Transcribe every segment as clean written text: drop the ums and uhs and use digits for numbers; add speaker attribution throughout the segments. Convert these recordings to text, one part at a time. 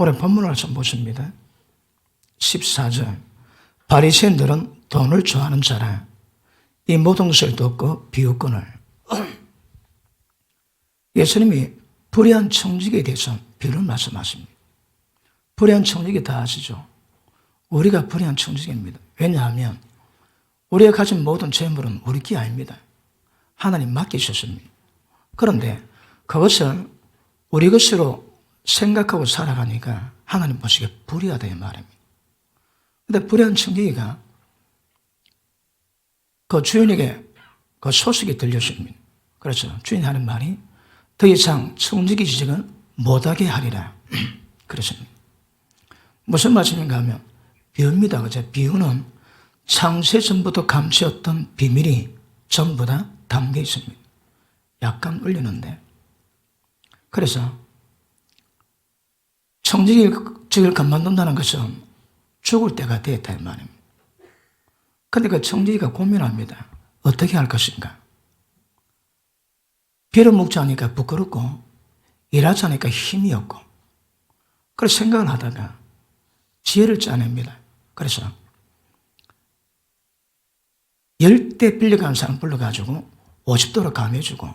Speaker 1: 오늘 본문을 좀 보십니다. 14절. 바리새인들은 돈을 좋아하는 자라. 이 모든 것을 돕고 비웃거늘. 예수님이 불의한 청지기에 대해서 비유를 말씀하십니다. 불의한 청지기 다 아시죠? 우리가 불의한 청지기입니다. 왜냐하면 우리가 가진 모든 재물은 우리 게 아닙니다. 하나님 맡기셨습니다. 그런데 그것을 우리 것으로 생각하고 살아가니까 하나님 보시기에 불의하다 이 말입니다. 그런데 불의한 청지기가 그 주인에게 그 소식이 들려줍니다. 그렇죠. 주인이 하는 말이 더 이상 청지기 지직은 못하게 하리라. 그렇습니다. 무슨 말씀인가 하면 비유입니다. 그죠? 비유는 창세 전부터 감추었던 비밀이 전부 다 담겨 있습니다. 약간 울리는데. 그래서 청지기를 그만둔다는 것은 죽을 때가 됐다 이 말입니다. 그런데 그 청지기가 고민합니다. 어떻게 할 것인가? 빌어먹자니까 부끄럽고 일하지 않으니까 힘이 없고 그래서 생각을 하다가 지혜를 짜냅니다. 그래서 10대 빌려간 사람 불러가지고 50도로 감해주고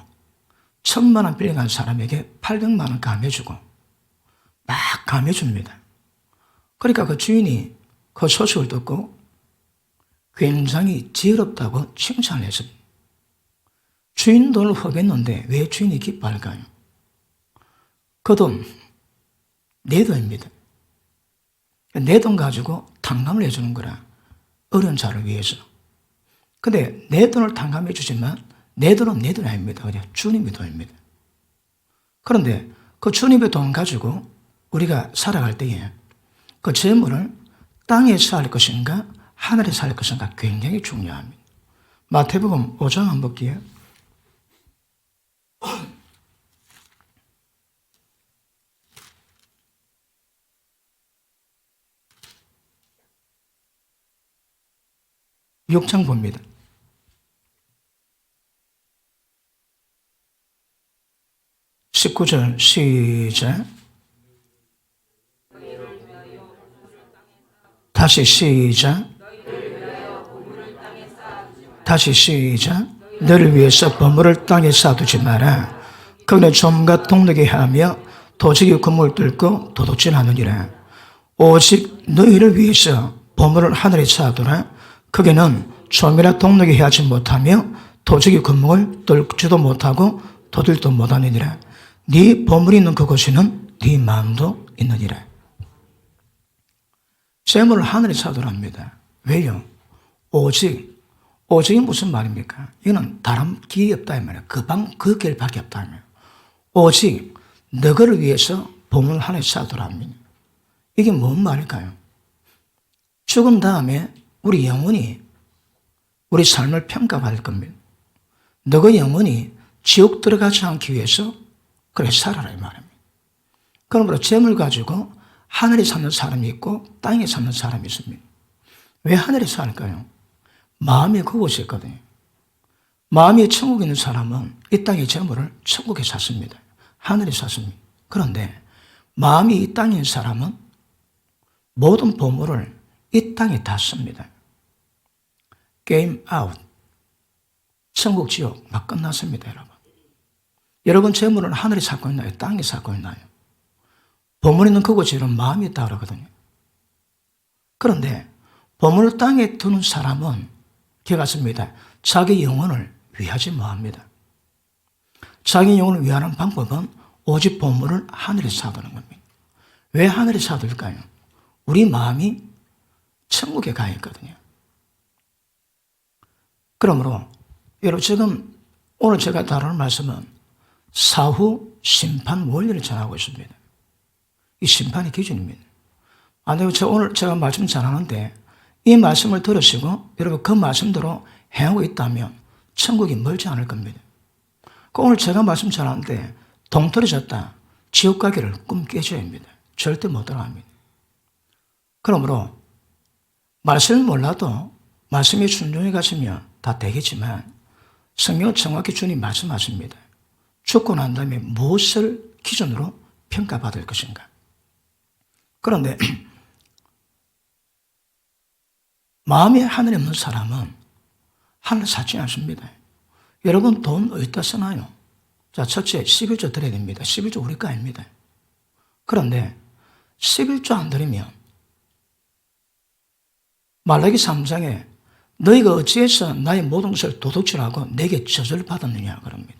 Speaker 1: 1000만 원 빌려간 사람에게 800만 원 감해주고 막 감해줍니다. 그러니까 그 주인이 그 소식을 듣고 굉장히 지혜롭다고 칭찬을 했습니다. 주인 돈을 허겠는데 왜 주인이 기뻐할까요? 그 돈, 내 돈입니다. 내 돈 가지고 탕감을 해주는 거라. 어려운 자를 위해서. 근데 내 돈을 탕감해 주지만 내 돈은 내 돈이 아닙니다. 그냥 주님의 돈입니다. 그런데 그 주님의 돈 가지고 우리가 살아갈 때에 그 재물을 땅에서 할 것인가 하늘에서 할 것인가 굉장히 중요합니다. 마태복음 5장 한번 볼게요. 육장 봅니다. 19절 시작. 다시 시작. 다시 시작. 너를 위해서 보물을 땅에 쌓아두지 마라. 그는 좀과 동력에 하며 도적이 건물을 뚫고 도둑질하느니라. 오직 너희를 위해서 보물을 하늘에 쌓아두라. 거기는 좀이나 동력에 하지 못하며 도적이 건물을 뚫지도 못하고 도들도 못하느니라. 네 보물이 있는 그곳에는 네 마음도 있느니라. 재물을 하늘에 쌓아두랍니다. 왜요? 오직이 무슨 말입니까? 이거는 다른 길이 없다 이 말이에요. 그 길밖에 없다 이 말이에요. 오직 너를 위해서 보물 하늘에 쌓아두랍니다. 이게 뭔 말일까요? 죽은 다음에 우리 영혼이 우리 삶을 평가받을 겁니다. 너의 영혼이 지옥 들어가지 않기 위해서 그래 살아라 이 말입니다. 그러므로 재물 가지고 하늘에 사는 사람이 있고 땅에 사는 사람이 있습니다. 왜 하늘에 살까요? 마음이 그곳에 있거든요. 마음이 천국에 있는 사람은 이 땅의 재물을 천국에 샀습니다. 하늘에 샀습니다. 그런데 마음이 이 땅에 있는 사람은 모든 보물을 이 땅에 다 씁니다. 게임 아웃. 천국 지옥 막 끝났습니다, 여러분. 여러분 재물은 하늘에 쌓고 있나요? 땅에 쌓고 있나요? 보물 있는 그곳에는 마음이 있다고 그러거든요. 그런데 보물을 땅에 두는 사람은 기억하십니다. 자기 영혼을 위하지 못합니다. 자기 영혼을 위하는 방법은 오직 보물을 하늘에 쌓아두는 겁니다. 왜 하늘에 쌓아둘까요? 우리 마음이 천국에 가 있거든요. 그러므로 여러분 지금 오늘 제가 다루는 말씀은 사후 심판 원리를 전하고 있습니다. 이 심판의 기준입니다. 오늘 제가 말씀 전하는데 이 말씀을 들으시고 여러분 그 말씀대로 행하고 있다면 천국이 멀지 않을 겁니다. 오늘 제가 말씀 전하는데 동떨어졌다. 지옥 가기를 꿈 깨줘야 합니다. 절대 못 들어갑니다. 그러므로 말씀을 몰라도 말씀에 순종해 가시면 다 되겠지만 성경은 정확히 주님 말씀하십니다. 죽고 난 다음에 무엇을 기준으로 평가받을 것인가? 그런데 마음이 하늘에 없는 사람은 하늘을 찾지 않습니다. 여러분 돈 어디다 쓰나요? 자, 첫째 11조 드려야 됩니다. 11조 우리 거 아닙니다. 그런데 11조 안 드리면 말라기 3장에 너희가 어찌해서 나의 모든 것을 도둑질하고 내게 저주를 받았느냐 그럽니다.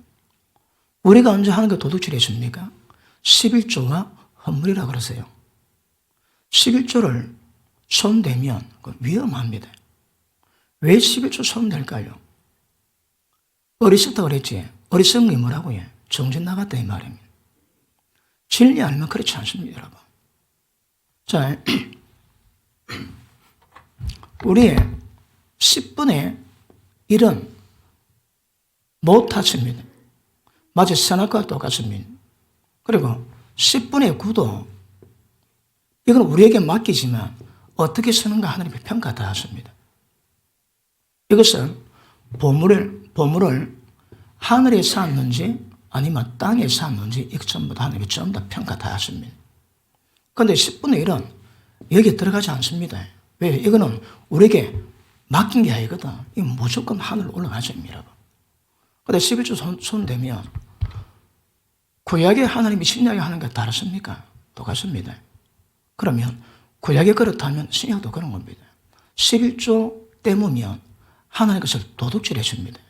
Speaker 1: 우리가 언제 하는 게 도둑질했습니까? 11조가 헌물이라 그러세요. 11조를 손대면 위험합니다. 왜 11조 손댈까요? 어리석다 그랬지. 어리석은 게 뭐라고요? 정신 나갔다 이 말입니다. 진리 알면 그렇지 않습니다, 여러분. 자, 우리의 10분의 1은 못하십니다. 마치 선악과 똑같습니다. 그리고 10분의 9도 이건 우리에게 맡기지만 어떻게 쓰는가 하나님의 평가 다 하십니다. 이것은 보물을 하늘에 쌓았는지 아니면 땅에 쌓았는지 이것 전부 다 하나님이 전부 다 평가 다 하십니다. 그런데 10분의 1은 여기에 들어가지 않습니다. 왜? 이거는 우리에게 맡긴 게 아니거든. 이건 무조건 하늘로 올라가십니다. 그런데 11조 손대면 구약의 하나님이 신약에 하는 게 다르십니까? 똑같습니다. 그러면 구약이 그렇다면 신약도 그런 겁니다. 11조 떼으면 하나님 것을 도둑질 했습니다.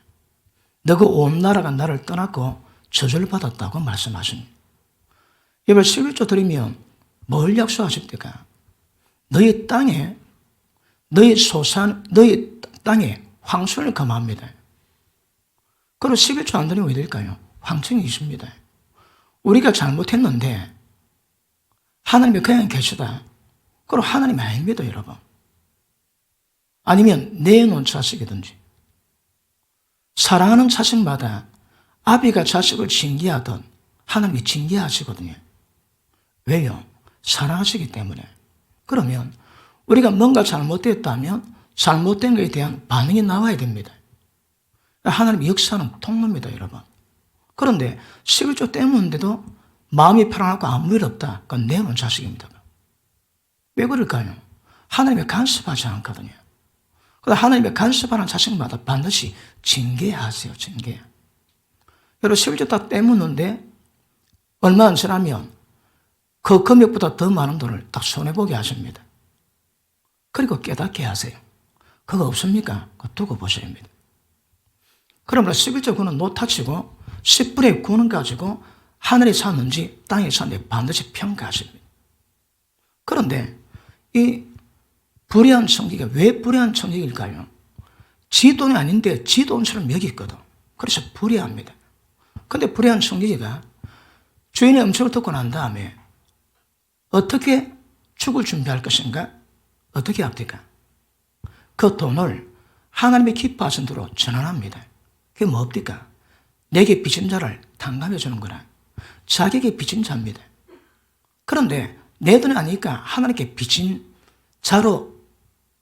Speaker 1: 너그 온 나라가 나를 떠났고 저주를 받았다고 말씀하십니다. 여러분 11조 드리면 뭘 약속하십니까? 너희 땅에 너희 땅에 황소를 금합니다. 그리고 11조 안 드리면 왜 될까요? 황청이 있습니다. 우리가 잘못했는데 하나님이 그냥 계시다. 그럼 하나님이 아닙니다, 여러분. 아니면 내놓은 자식이든지 사랑하는 자식마다 아비가 자식을 징계하던 하나님이 징계하시거든요. 왜요? 사랑하시기 때문에. 그러면 우리가 뭔가 잘못됐다면 잘못된 것에 대한 반응이 나와야 됩니다. 하나님의 역사는 통로입니다, 여러분. 그런데 11조 때문인데도 마음이 편안하고 아무 일 없다. 그건 내놓은 자식입니다. 왜 그럴까요? 하나님이 간섭하지 않거든요. 그래서 하나님의 간섭하는 자식마다 반드시 징계하세요, 징계. 여러분 11조 다 때묻는데 얼마 안 지나면 그 금액보다 더 많은 돈을 딱 손해보게 하십니다. 그리고 깨닫게 하세요. 그거 없습니까? 그거 두고 보셔야 합니다. 그러므로 11조 그는 노타치고 10분의 9는 가지고 하늘에 샀는지 땅에 샀는지 반드시 평가하십니다. 그런데 이 불의한 청지기가 왜 불의한 청지기일까요? 지 돈이 아닌데 지 돈처럼 여기거든. 그래서 불의합니다. 그런데 불의한 청지기가 주인의 음성을 듣고 난 다음에 어떻게 죽을 준비할 것인가? 어떻게 합니까? 그 돈을 하나님의 기뻐하신 대로 전환합니다. 그게 뭡니까? 내게 빚진 자를 탕감해 주는 거라. 자기에게 빚진 자입니다. 그런데 내 돈이 아니니까 하나님께 빚진 자로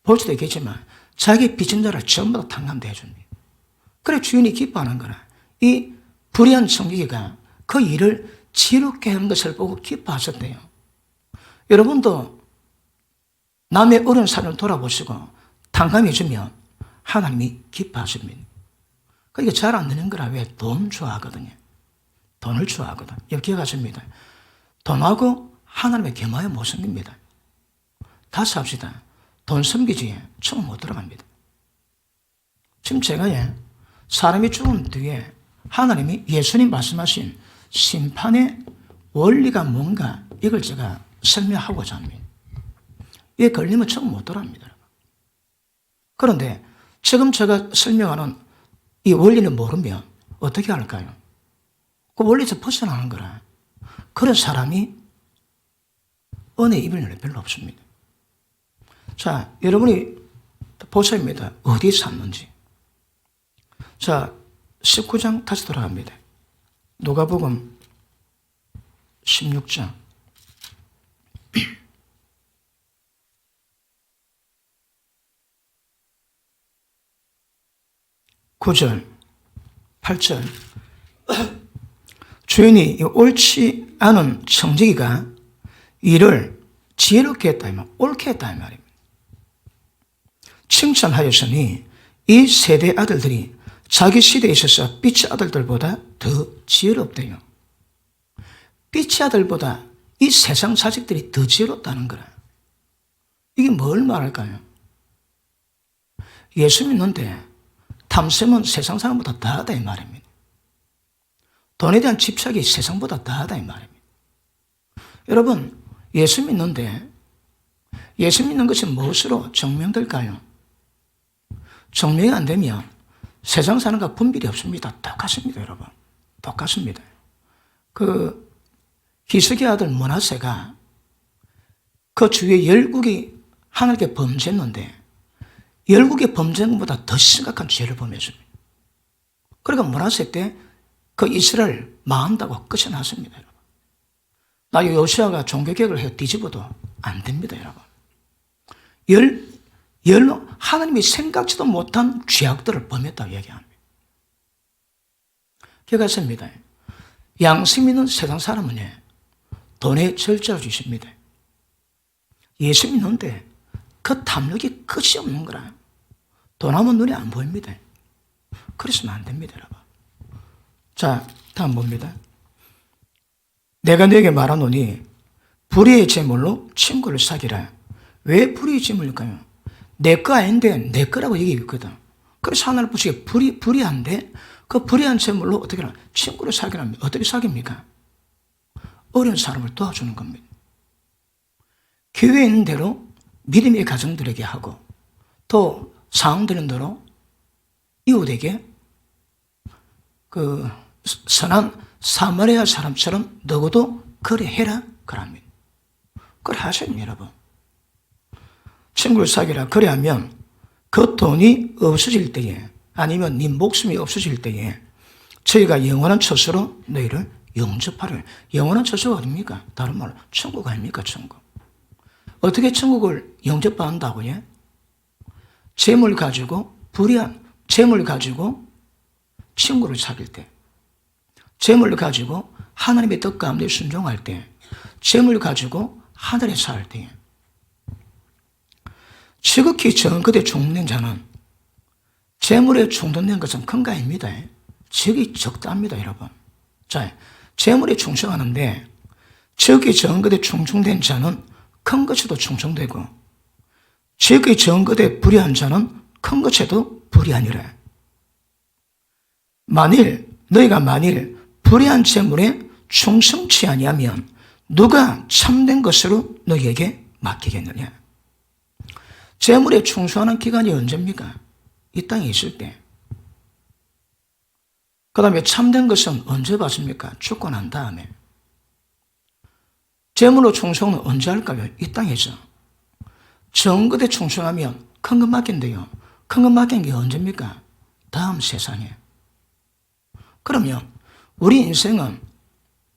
Speaker 1: 볼 수도 있겠지만 자기 빚진 자를 전부 다 탕감해 줍니다. 그래 주인이 기뻐하는 거라. 이 불의한 청지기가 그 일을 지롭게 하는 것을 보고 기뻐하셨대요. 여러분도 남의 어려운 삶을 돌아보시고 탕감해 주면 하나님이 기뻐하십니다. 그러니까 잘 안 되는 거라. 왜? 돈 좋아하거든요. 돈을 좋아하거든. 여기 기억하십니다. 돈하고 하나님의 계마에 못 섬깁니다. 다시 합시다. 돈 섬기지 처음 못 들어갑니다. 지금 제가 사람이 죽은 뒤에 하나님이 예수님 말씀하신 심판의 원리가 뭔가 이걸 제가 설명하고자 합니다. 이게 걸리면 처음 못 들어갑니다. 그런데 지금 제가 설명하는 이 원리는 모르면 어떻게 할까요? 그 원리에서 벗어나는 거라. 그런 사람이 은혜 입을 일은 별로 없습니다. 자, 여러분이 보셔입니다. 어디에 샀는지. 자, 19장 다시 돌아갑니다. 누가복음 16장. 9절, 8절. 주인이 옳지 않은 청지기가 이를 지혜롭게 했다 이 말, 옳게 했다 이 말입니다. 칭찬하였으니 이 세대 아들들이 자기 시대에 있어서 빛의 아들들보다 더 지혜롭대요. 빛의 아들보다 이 세상 자식들이 더 지혜롭다는 거라. 이게 뭘 말할까요? 예수 믿는데 탐심은 세상 사람보다 더하다 이 말입니다. 돈에 대한 집착이 세상보다 더하다 이 말입니다. 여러분, 예수 믿는데 예수 믿는 것이 무엇으로 증명될까요? 증명이 안 되면 세상 사는 것과 분별이 없습니다. 똑같습니다, 여러분. 똑같습니다. 히스기야 아들 므낫세가 그 주위에 열국이 하나님께 범죄했는데 열국의 범죄한 것보다 더 심각한 죄를 범했습니다. 그러니까 므낫세 때 그 이스라엘 망한다고 끝이 났습니다, 여러분. 나 요시아가 종교개혁을 해 뒤집어도 안 됩니다, 여러분. 하나님이 생각지도 못한 죄악들을 범했다고 얘기합니다. 기억하십니다. 양심 있는 세상 사람은 돈에 절제를 주십니다. 예수 믿는데 그 탐욕이 끝이 없는 거라. 돈 하면 눈에 안 보입니다. 그러시면 안 됩니다, 여러분. 자, 다음 봅니다. 내가 너에게 말하노니 불의의 제물로 친구를 사귀라. 왜 불의의 제물일까요? 내 거 아닌데 내 거라고 얘기했거든. 그래서 하나를 보시기에 불의한데 그 불의한 제물로 어떻게 하나? 친구를 사귀라면 어떻게 사깁니까? 어려운 사람을 도와주는 겁니다. 교회에 있는 대로 믿음의 가정들에게 하고 또 상황 되는 대로 이웃에게 선한 사마리아 사람처럼 너도 그래 해라 그럽니다. 그래 하세요, 여러분. 친구를 사귀라. 그래야면 그 돈이 없어질 때에 아니면 네 목숨이 없어질 때에 저희가 영원한 처소로 너희를 영접하려. 영원한 처소가 어딥니까? 다른 말로 천국 아닙니까? 천국. 어떻게 천국을 영접받는다고요? 재물 가지고 재물 가지고 친구를 사귈 때, 재물 가지고 하나님의 뜻 가운데 순종할 때, 재물 가지고 하늘에 살 때, 지극히 정그대 중된 자는 재물에 충동된 것은 큰 거 아닙니다. 적이 적다합니다, 여러분. 자, 재물에 충성하는데 지극히 정그대 충성된 자는 큰 것에도 충성되고 지극히 정그대 불의한 자는 큰 것에도 불의하니라. 너희가 만일 불의한 재물에 충성치 아니하면 누가 참된 것으로 너희에게 맡기겠느냐? 재물에 충성하는 기간이 언제입니까? 이 땅에 있을 때. 그 다음에 참된 것은 언제 받습니까? 죽고 난 다음에. 재물로 충성은 언제 할까요? 이 땅에서. 정것에 충성하면 큰 것 맡긴대요. 큰 것 맡긴 게 언제입니까? 다음 세상에. 그러면 우리 인생은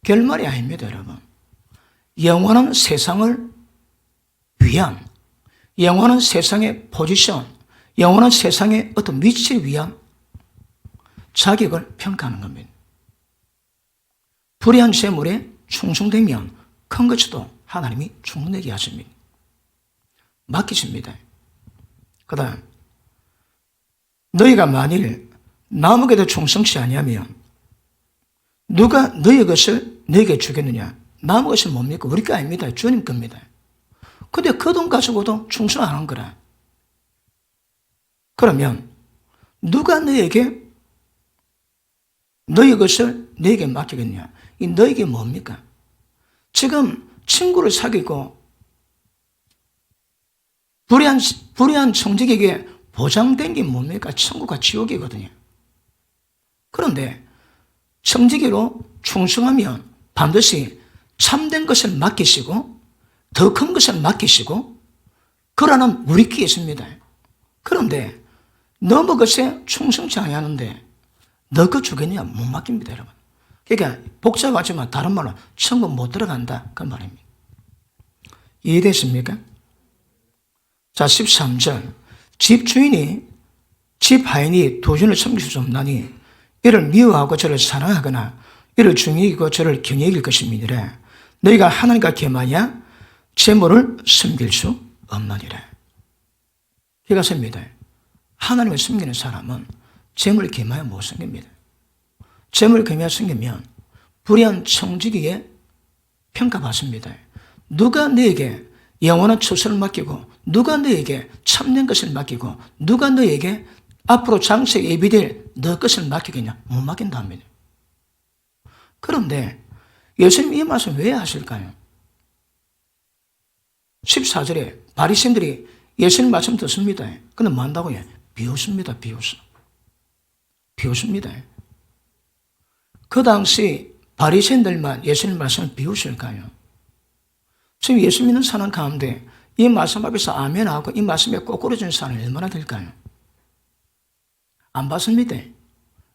Speaker 1: 결말이 아닙니다, 여러분. 영원한 세상을 위한, 영원한 세상의 포지션, 영원한 세상의 어떤 위치를 위한 자격을 평가하는 겁니다. 불의한 재물에 충성되면 큰 것도 하나님이 충성되게 하십니다. 맡기십니다. 그 다음, 너희가 만일 남에게도 충성치 아니하면 누가 너희 것을 너에게 주겠느냐? 남의 것은 뭡니까? 우리 거 아닙니다. 주님 겁니다. 근데 그 돈 가지고도 충성 안 한 거라. 그러면 누가 너에게 너희 것을 너에게 맡기겠냐? 이 너에게 뭡니까? 지금 친구를 사귀고 불의한 청직에게 보장된 게 뭡니까? 천국과 지옥이거든요. 그런데 청지기로 충성하면 반드시 참된 것을 맡기시고 더 큰 것을 맡기시고 그러는 우리 귀에 있습니다. 그런데 너무 것에 충성치 아니하는데 너 그 주겠냐? 못 맡깁니다, 여러분. 그러니까 복잡하지만 다른 말로 천국 못 들어간다 그 말입니다. 이해됐습니까? 자, 13절. 집주인이 집 하인이 두 주인을 섬길 수 없나니 이를 미워하고 저를 사랑하거나 이를 중히 여기고 저를 경히 여길 것임이니라. 너희가 하나님과 겸하냐? 재물을 숨길 수 없느니라. 이것입니다. 하나님을 숨기는 사람은 재물을 겸하여 못 숨깁니다. 재물을 겸하여 숨기면 불의한 청지기에 평가받습니다. 누가 너에게 영원한 처소를 맡기고, 누가 너에게 참된 것을 맡기고, 누가 너에게 앞으로 장세에 예비될 너 것을 맡기겠냐? 못 맡긴다 합니다. 그런데 예수님 이 말씀 왜 하실까요? 14절에 바리새인들이 예수님 말씀 듣습니다. 근데 뭐 한다고요? 비웃습니다. 비웃습니다. 그 당시 바리새인들만 예수님 말씀을 비웃을까요? 지금 예수 믿는 사람 가운데 이 말씀 앞에서 아멘하고 이 말씀에 꼬꾸라지는 사람이 얼마나 될까요? 안 받습니다.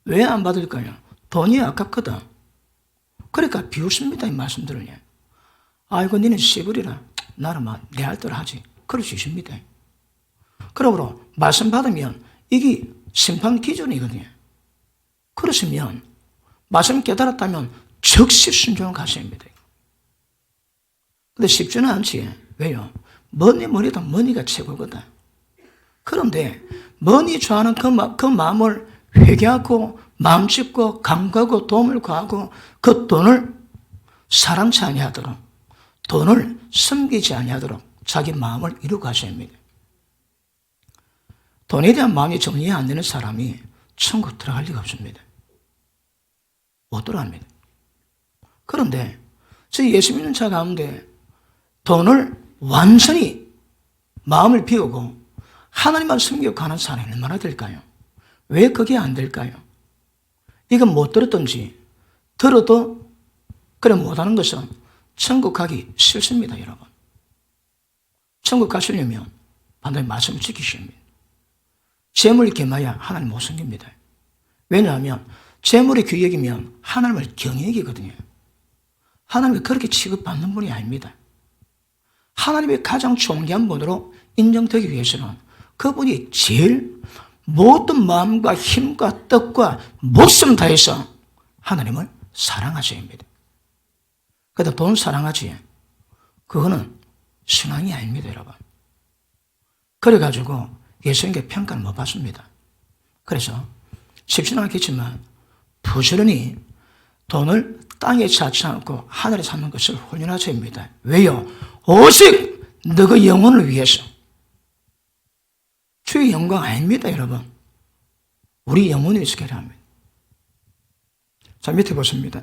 Speaker 1: 왜 안 받을까요? 돈이 아깝거든. 그러니까 비웃습니다. 이 말씀들을. 아이고 니는 씨부리라. 나는 내 할 대로 하지. 그럴 수 있습니다. 그러므로 말씀 받으면 이게 심판 기준이거든요. 그렇으면 말씀 깨달았다면 즉시 순종을 가셔야 합니다. 근데 쉽지는 않지. 왜요? 머니다 머니가 최고거든. 그런데 머니 좋아하는 그 마음을 회개하고 마음 짚고 간구하고 도움을 구하고 그 돈을 사랑치 아니하도록, 돈을 숨기지 아니하도록 자기 마음을 이루고 가셔야 합니다. 돈에 대한 마음이 정리 안 되는 사람이 천국 들어갈 리가 없습니다. 못 들어갑니다. 그런데 저희 예수 믿는 자 가운데 돈을 완전히 마음을 비우고 하나님만 숨기고 가는 사람이 얼마나 될까요? 왜 그게 안 될까요? 이건 못 들었든지 들어도 그래 못하는 것은 천국 가기 싫습니다, 여러분. 천국 가시려면 반드시 말씀을 지키셔야 합니다. 재물이 겸하여 하나님 못 숨깁니다. 왜냐하면 재물이 귀여기면 하나님을 경외이거든요. 하나님이 그렇게 취급받는 분이 아닙니다. 하나님의 가장 존귀한 분으로 인정되기 위해서는 그분이 제일 모든 마음과 힘과 뜻과 목숨 다해서 하나님을 사랑하셔야 합니다. 그래도 돈 사랑하지, 그거는 신앙이 아닙니다, 여러분. 그래가지고 예수님께 평가를 못 받습니다. 그래서 쉽지는 않겠지만 부지런히 돈을 땅에 찾지 않고 하늘에 찾는 것을 훈련하셔야 합니다. 왜요? 오직 너의 영혼을 위해서. 주의 영광 아닙니다, 여러분. 우리 영혼을 위해서 계략합니다. 자, 밑에 보십니다.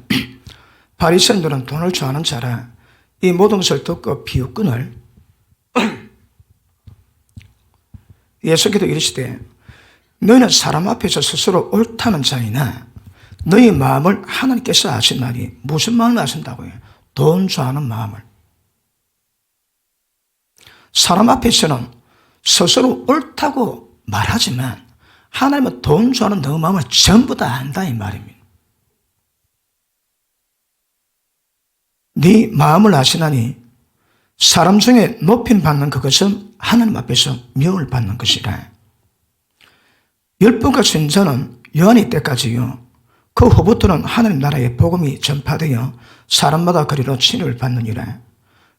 Speaker 1: 바리새인들은 돈을 좋아하는 자라 이 모든 것을 듣고 비웃거늘 예수께서 이르시되 너희는 사람 앞에서 스스로 옳다는 자이나 너희 마음을 하나님께서 아시나니. 무슨 마음을 아신다고요? 돈 좋아하는 마음을. 사람 앞에서는 스스로 옳다고 말하지만 하나님은 돈 좋아하는 너 마음을 전부 다 안다 이 말입니다. 네 마음을 아시나니 사람 중에 높임 받는 그것은 하나님 앞에서 명을 받는 것이라. 열분과 순전은 요한의 때까지요. 그 후부터는 하나님 나라의 복음이 전파되어 사람마다 그리로 치료를 받느니라.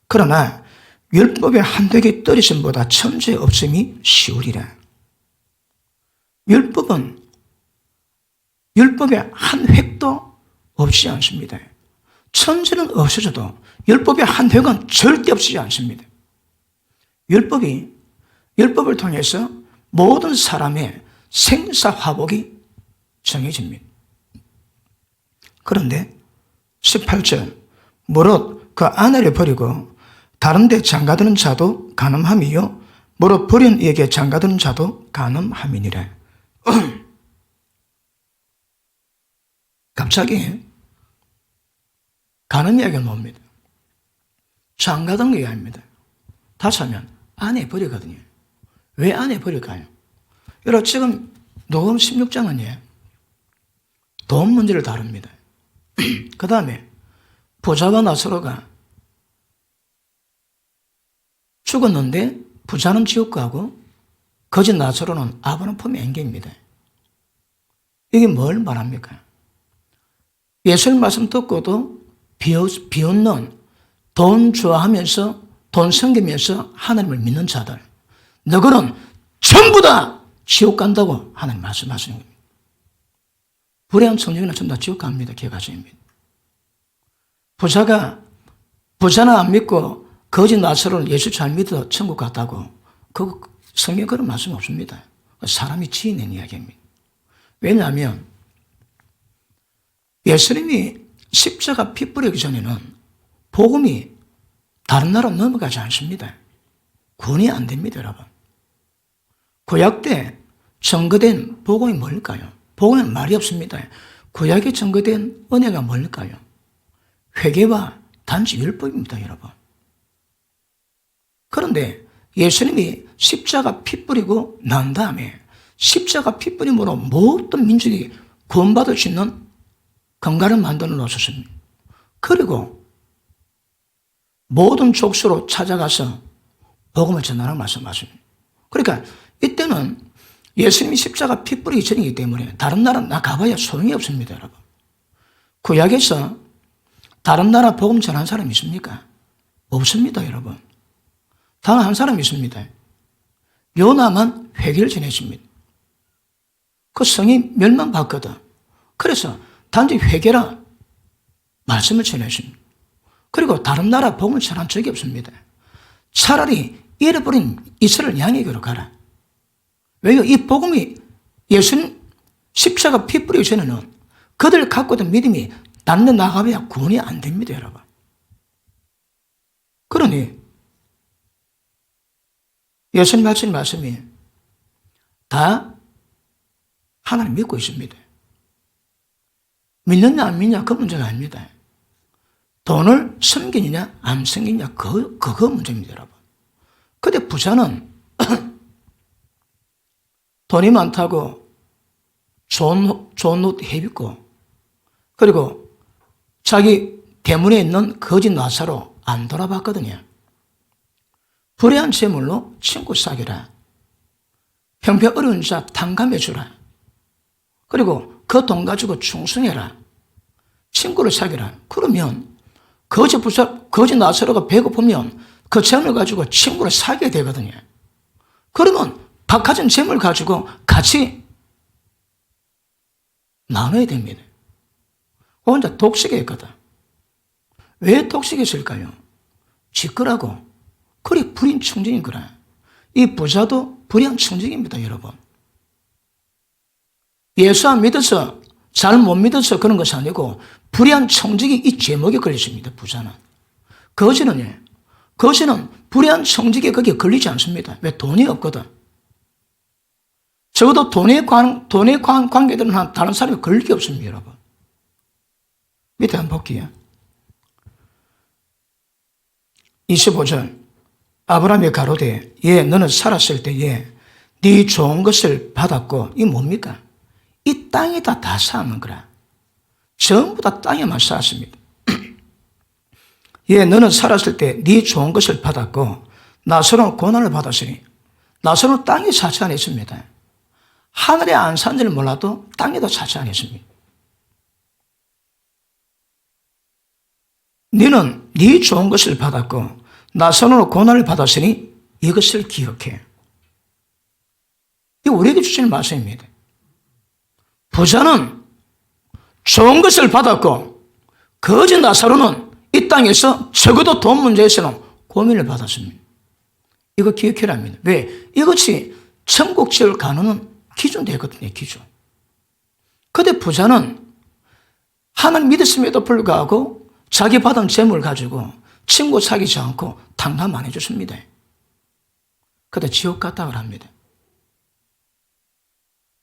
Speaker 1: 그러나 율법의 한되기 떨어짐보다 천재 없음이 쉬우리라. 율법의 한 획도 없지 않습니다. 천재는 없어져도 율법의 한 획은 절대 없지 않습니다. 율법을 통해서 모든 사람의 생사화복이 정해집니다. 그런데 18절 무릇 그 아내를 버리고 다른 데 장가드는 자도 간음함이요 무릇 버린 이에게 장가드는 자도 간음함이니라. 갑자기 간음 이야기를 봅니다. 장가든 게 아닙니다. 다시 하면 아내 버리거든요. 왜 아내 버릴까요? 여러분 지금 녹음 16장은 돈 문제를 다룹니다. 그 다음에 부자와 나사로가 죽었는데 부자는 지옥 가고 거짓 나사로는 아브라함 품에 앵깁니다. 이게 뭘 말합니까? 예수님 말씀 듣고도 비웃는 돈 좋아하면서 돈 섬기면서 하나님을 믿는 자들, 너희는 전부 다 지옥 간다고 하나님 말씀하시는 겁니다. 불의한 청년은 전부 다 지옥 갑니다. 개가정입니다. 부자는 안 믿고 거짓 나사로는 예수 잘 믿어 천국 갔다고, 그 성경에 그런 말씀 없습니다. 사람이 지어낸 이야기입니다. 왜냐하면 예수님이 십자가 피 뿌리기 전에는 복음이 다른 나라 넘어가지 않습니다. 구원이 안 됩니다, 여러분. 구약 때 증거된 복음이 뭘까요? 복음은 말이 없습니다. 구약에 증거된 은혜가 뭘까요? 회개와 단지 율법입니다, 여러분. 그런데 예수님이 십자가 피 뿌리고 난 다음에 십자가 피 뿌림으로 모든 민족이 구원받을 수 있는 건강을 만들어 놓으셨습니다. 그리고 모든 족수로 찾아가서 복음을 전하라고 말씀하십니다. 그러니까 이때는 예수님이 십자가 피 뿌리기 전이기 때문에 다른 나라 나 가봐야 소용이 없습니다, 여러분. 구약에서 다른 나라 복음 전한 사람이 있습니까? 없습니다, 여러분. 단 한 사람이 있습니다. 요나만 회개를 전했습니다. 그 성이 멸망받거든. 그래서 단지 회개라 말씀을 전했습니다. 그리고 다른 나라 복음을 전한 적이 없습니다. 차라리 잃어버린 이스라엘 양에게로 가라. 왜요? 이 복음이 예수님 십자가 피 뿌리기 전에는 그들 갖고 있던 믿음이 다른 데 나가봐야 구원이 안 됩니다, 여러분. 그러니 예수님 하신 말씀이 다 하나님 믿고 있습니다. 믿느냐 안 믿느냐 그 문제가 아닙니다. 돈을 섬기느냐 안 섬기느냐 그거 문제입니다, 여러분. 근데 부자는 돈이 많다고 좋은 옷 해입고 그리고 자기 대문에 있는 거짓 나사로 안 돌아봤거든요. 불의한 재물로 친구 사귀라. 형편 어려운 자 탕감해주라. 그리고 그 돈 가지고 충성해라. 친구를 사귀라. 그러면 거짓 나사로가 배고프면 그 재물 가지고 친구를 사귀게 되거든요. 그러면 박하진 재물 가지고 같이 나눠야 됩니다. 혼자 독식했거든. 왜 독식했을까요? 지끄라고. 그리 불인 청정인 거라. 이 부자도 불의한 청정입니다, 여러분. 예수 안 믿어서, 잘 못 믿어서 그런 것이 아니고 불의한 청정이 이 제목에 걸렸습니다, 부자는. 거지는 불의한 청정에 거기에 걸리지 않습니다. 왜? 돈이 없거든. 적어도 돈에 관계되는 다른 사람이 걸릴 게 없습니다, 여러분. 밑에 한번 볼게요. 25절. 아브라함이 가로되 너는 살았을 때에 네 좋은 것을 받았고, 이 뭡니까? 이 땅에다 다 쌓는 거라. 전부 다 땅에만 쌓았습니다. 너는 살았을 때 네 좋은 것을 받았고 나서는 고난을 받았으니, 나서는 땅에 사치 안 했습니다. 하늘에 안 산지를 몰라도 땅에도 사치 안 했습니다. 너는 네 좋은 것을 받았고 나 손으로 고난을 받았으니 이것을 기억해. 이거 우리에게 주시는 말씀입니다. 부자는 좋은 것을 받았고 거짓 나사로는 이 땅에서 적어도 돈 문제에서는 고민을 받았습니다. 이거 기억해랍니다. 왜? 이것이 천국 지을 가는 기준 되거든요, 기준. 그런데 부자는 하나님 믿었음에도 불구하고 자기 받은 재물 가지고 친구 사귀지 않고 탕감 안 해줬습니다. 그런데 지옥 갔다 그럽니다.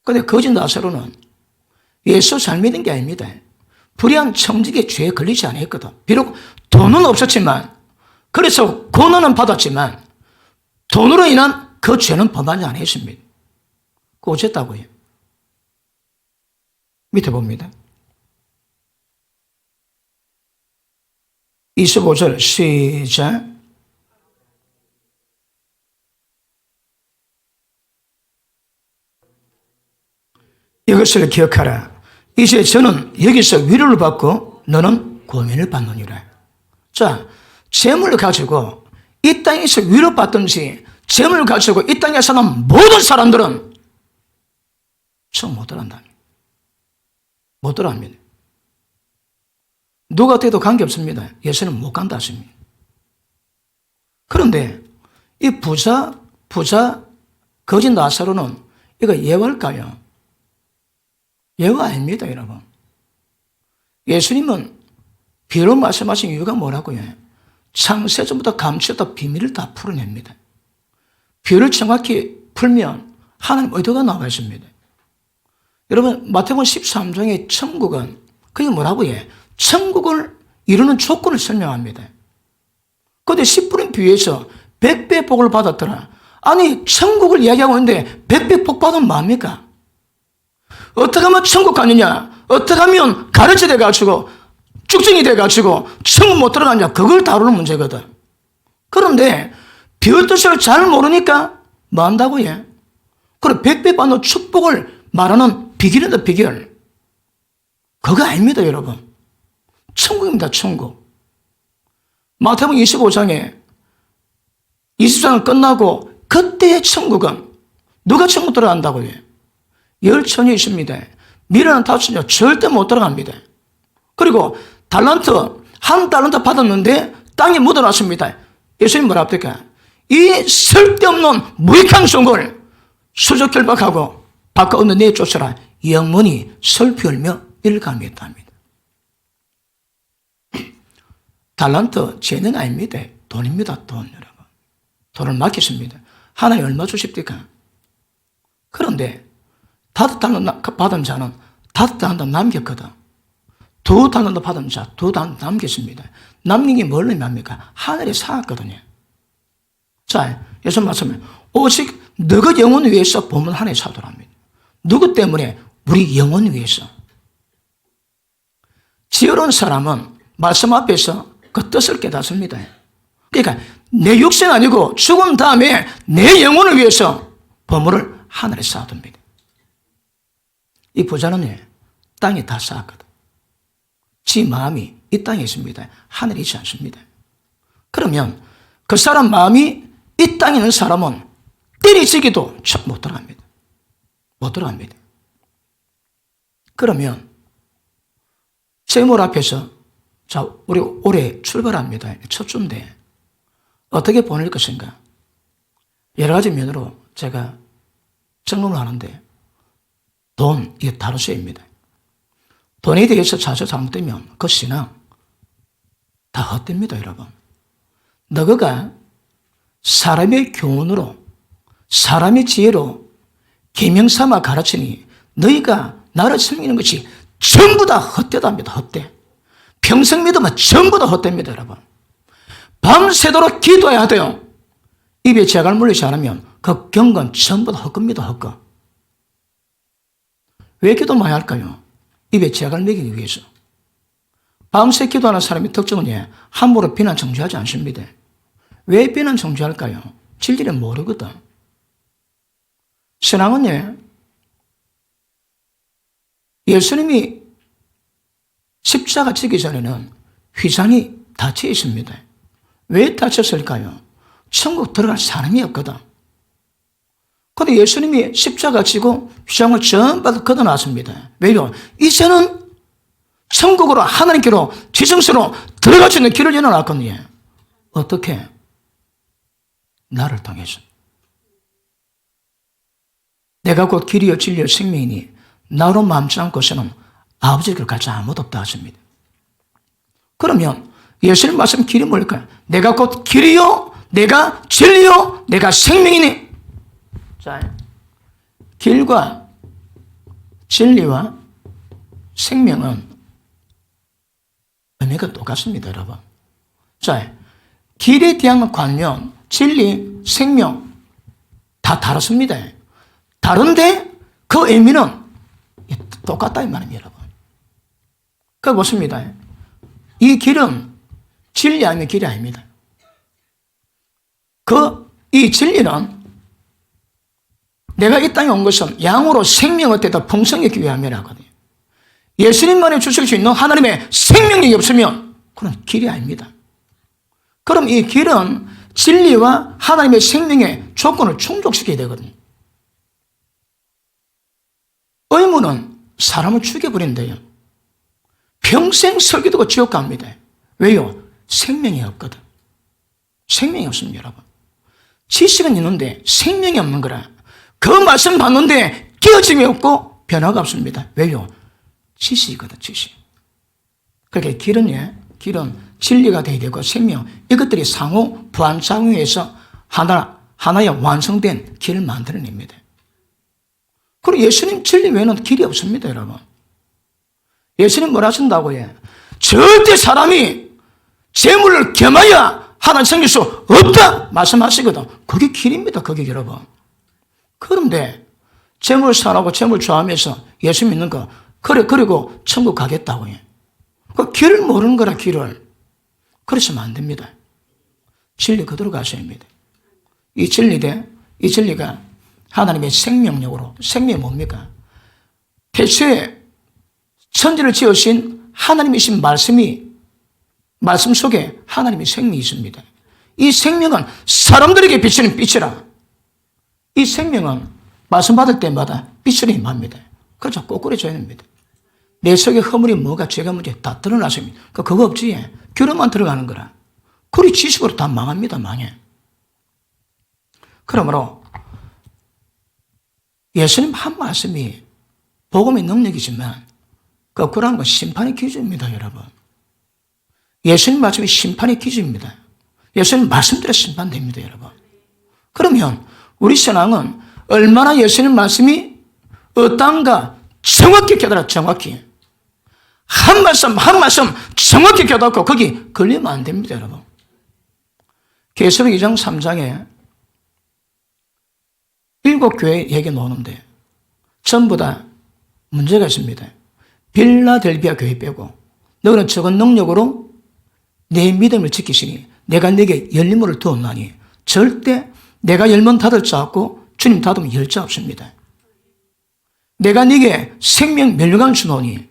Speaker 1: 그런데 거짓 나사로는 예수 잘 믿은 게 아닙니다. 불의한 청직의 죄에 걸리지 않았거든. 비록 돈은 없었지만, 그래서 고난은 받았지만 돈으로 인한 그 죄는 범하지 않았습니다. 그거 어쨌다고요? 밑에 봅니다. 25절 시작. 이것을 기억하라. 이제 저는 여기서 위로를 받고 너는 고민을 받느니라. 자, 재물을 가지고 이 땅에서 위로받든지 재물을 가지고 이 땅에 사는 모든 사람들은 천국 못 들어간다. 못 들어갑니다. 누가 돼도 관계없습니다. 예수는 못 간다 하십니다. 그런데 이 부자 거짓 나사로는 이거 예화일까요? 예화 아닙니다, 여러분. 예수님은 비로 말씀하신 이유가 뭐라고요? 창세전부터 감추었던 비밀을 다 풀어냅니다. 비를 정확히 풀면 하나님 의도가 나와 있습니다. 여러분, 마태복음 13장의 천국은 그게 뭐라고 해? 천국을 이루는 조건을 설명합니다. 그런데 10분의 비유에서 100배 복을 받았더라. 아니, 천국을 이야기하고 있는데 100배 복 받으면 뭡니까? 어떻게 하면 천국 가느냐? 어떻게 하면 가르쳐 돼가지고 쭉증이 돼가지고 천국 못 들어가냐? 그걸 다루는 문제거든. 그런데 비유 뜻을 잘 모르니까 뭐 한다고 해? 그래, 100배 받는 축복을 말하는 비결이다, 비결. 그거 아닙니다, 여러분. 천국입니다, 천국. 마태복음 25장에 20장을 끝나고 그때의 천국은 누가 천국 들어간다고 해요? 열천이 있습니다. 미련한 탓은요 절대 못 들어갑니다. 그리고 한 달란트 받았는데 땅에 묻어놨습니다. 예수님 뭐라 합니까? 이 쓸데없는 무익한 종을 수적결박하고 바깥 없는 내쫓아라. 영원히 슬피 울며 일감했다 합니다. 달란트 재능 아닙니다. 돈입니다. 돈, 여러분. 돈을 맡겼습니다. 하나님 얼마 주십니까? 그런데 5달란트 받은 자는 5달란트 남겼거든. 2달란트 받은 자 2달란트 남겼습니다. 남긴 게 뭘 의미합니까? 하늘에 쌓았거든요. 자, 예수 말씀에 오직 너가 영혼 위해서 보면 하늘에 사도랍니다. 누구 때문에? 우리 영혼 위해서. 지혜로운 사람은 말씀 앞에서 그 뜻을 깨닫습니다. 그러니까 내 육신 아니고 죽은 다음에 내 영혼을 위해서 보물을 하늘에 쌓아둡니다. 이 부자는 땅에 다 쌓았거든. 지 마음이 이 땅에 있습니다. 하늘에 있지 않습니다. 그러면 그 사람 마음이 이 땅에 있는 사람은 때리치기도 못 들어갑니다. 못 들어갑니다. 그러면 세몰 앞에서 자, 우리 올해 출발합니다. 첫 주인데 어떻게 보낼 것인가? 여러 가지 면으로 제가 점검을 하는데 돈, 이게 다루세입니다. 돈에 대해서 자주 잘못되면 그 신앙 다 헛됩니다, 여러분. 너가 사람의 교훈으로 사람의 지혜로 계명삼아 가르치니 너희가 나를 섬기는 것이 전부 다 헛되답니다. 헛돼. 평생 믿으면 전부 다 헛됩니다, 여러분. 밤새도록 기도해야 돼요. 입에 재갈 물리지 않으면 그 경건 전부 다 헛겁니다, 헛거. 왜 기도 많이 할까요? 입에 재갈 먹이기 위해서. 밤새 기도하는 사람의 특징은 함부로 비난 정죄하지 않습니다. 왜 비난 정죄할까요? 진리를 모르거든. 신앙은 예수님이 십자가 지기 전에는 휘장이 닫혀 있습니다. 왜 닫혔을까요? 천국 들어갈 사람이 없거든. 그런데 예수님이 십자가 지고 휘장을 전부 다 걷어놨습니다. 왜요? 이제는 천국으로 하나님께로 지성스로 들어갈 수 있는 길을 열어놨거든요. 어떻게? 나를 통해서. 내가 곧 길이요 진리요 생명이니 나로 맘지 않고서는 아버지를 갈 자 아무도 없다 하십니다. 그러면 예수님 말씀 길이 뭘까요? 내가 곧 길이요, 내가 진리요, 내가 생명이니. 자, 길과 진리와 생명은 의미가 똑같습니다, 여러분. 자, 길에 대한 관념, 진리, 생명 다 다릅니다. 다른데 그 의미는 똑같다 이 말입니다, 여러분. 그 보십니다. 이 길은 진리 아니면 길이 아닙니다. 이 진리는 내가 이 땅에 온 것은 양으로 생명을 얻다 풍성하기 위함이라거든요. 예수님만이 주실 수 있는 하나님의 생명력이 없으면 그건 길이 아닙니다. 그럼 이 길은 진리와 하나님의 생명의 조건을 충족시켜야 되거든요. 의무는 사람을 죽여버린대요. 평생 설교도가 지옥 갑니다. 왜요? 생명이 없거든. 생명이 없습니다, 여러분. 지식은 있는데 생명이 없는 거라. 그 말씀 받는데 깨어짐이 없고 변화가 없습니다. 왜요? 지식이거든, 지식. 그러니까 길은 진리가 되어야 되고 생명, 이것들이 상호 부안작용해서 하나의 완성된 길을 만들어냅니다. 그리고 예수님 진리 외에는 길이 없습니다, 여러분. 예수님 뭐라 하신다고요? 절대 사람이 재물을 겸하여 하나님 생길 수 없다 말씀하시거든. 그게 길입니다, 그게 여러분. 그런데 재물 사랑하고 재물 좋아하면서 예수 믿는 거 그리고 천국 가겠다고요. 그 길을 모르는 거라, 길을. 그러시면 안 됩니다. 진리 그대로 가셔야 합니다. 이 진리가 하나님의 생명력으로, 생명이 뭡니까? 태초에 천지를 지으신 하나님이신 말씀 속에 하나님의 생명이 있습니다. 이 생명은 사람들에게 비치는 빛이라. 이 생명은 말씀 받을 때마다 빛을 임합니다. 그래서 꼬꾸리 줘야 됩니다. 내 속에 허물이 뭐가 죄가 문제 다 드러났습니다. 그거 없지. 교류만 들어가는 거라. 그리 지식으로 다 망합니다, 망해. 그러므로 예수님 한 말씀이 복음의 능력이지만 거꾸로 하는 건 심판의 기준입니다, 여러분. 예수님 말씀이 심판의 기준입니다. 예수님 말씀대로 심판됩니다, 여러분. 그러면 우리 신앙은 얼마나 예수님 말씀이 어떤가 정확히 깨달아, 정확히. 한 말씀 정확히 깨닫고 거기 걸리면 안 됩니다, 여러분. 계시록 2장 3장에 7교회 얘기 나오는데 전부 다 문제가 있습니다. 빌라델비아 교회 빼고 너는 적은 능력으로 내 믿음을 지키시니 내가 네게 열림을 두었나니 절대 내가 열면 닫을 자 없고 주님 닫으면 열 자 없습니다. 내가 네게 생명 멸류관을 주노니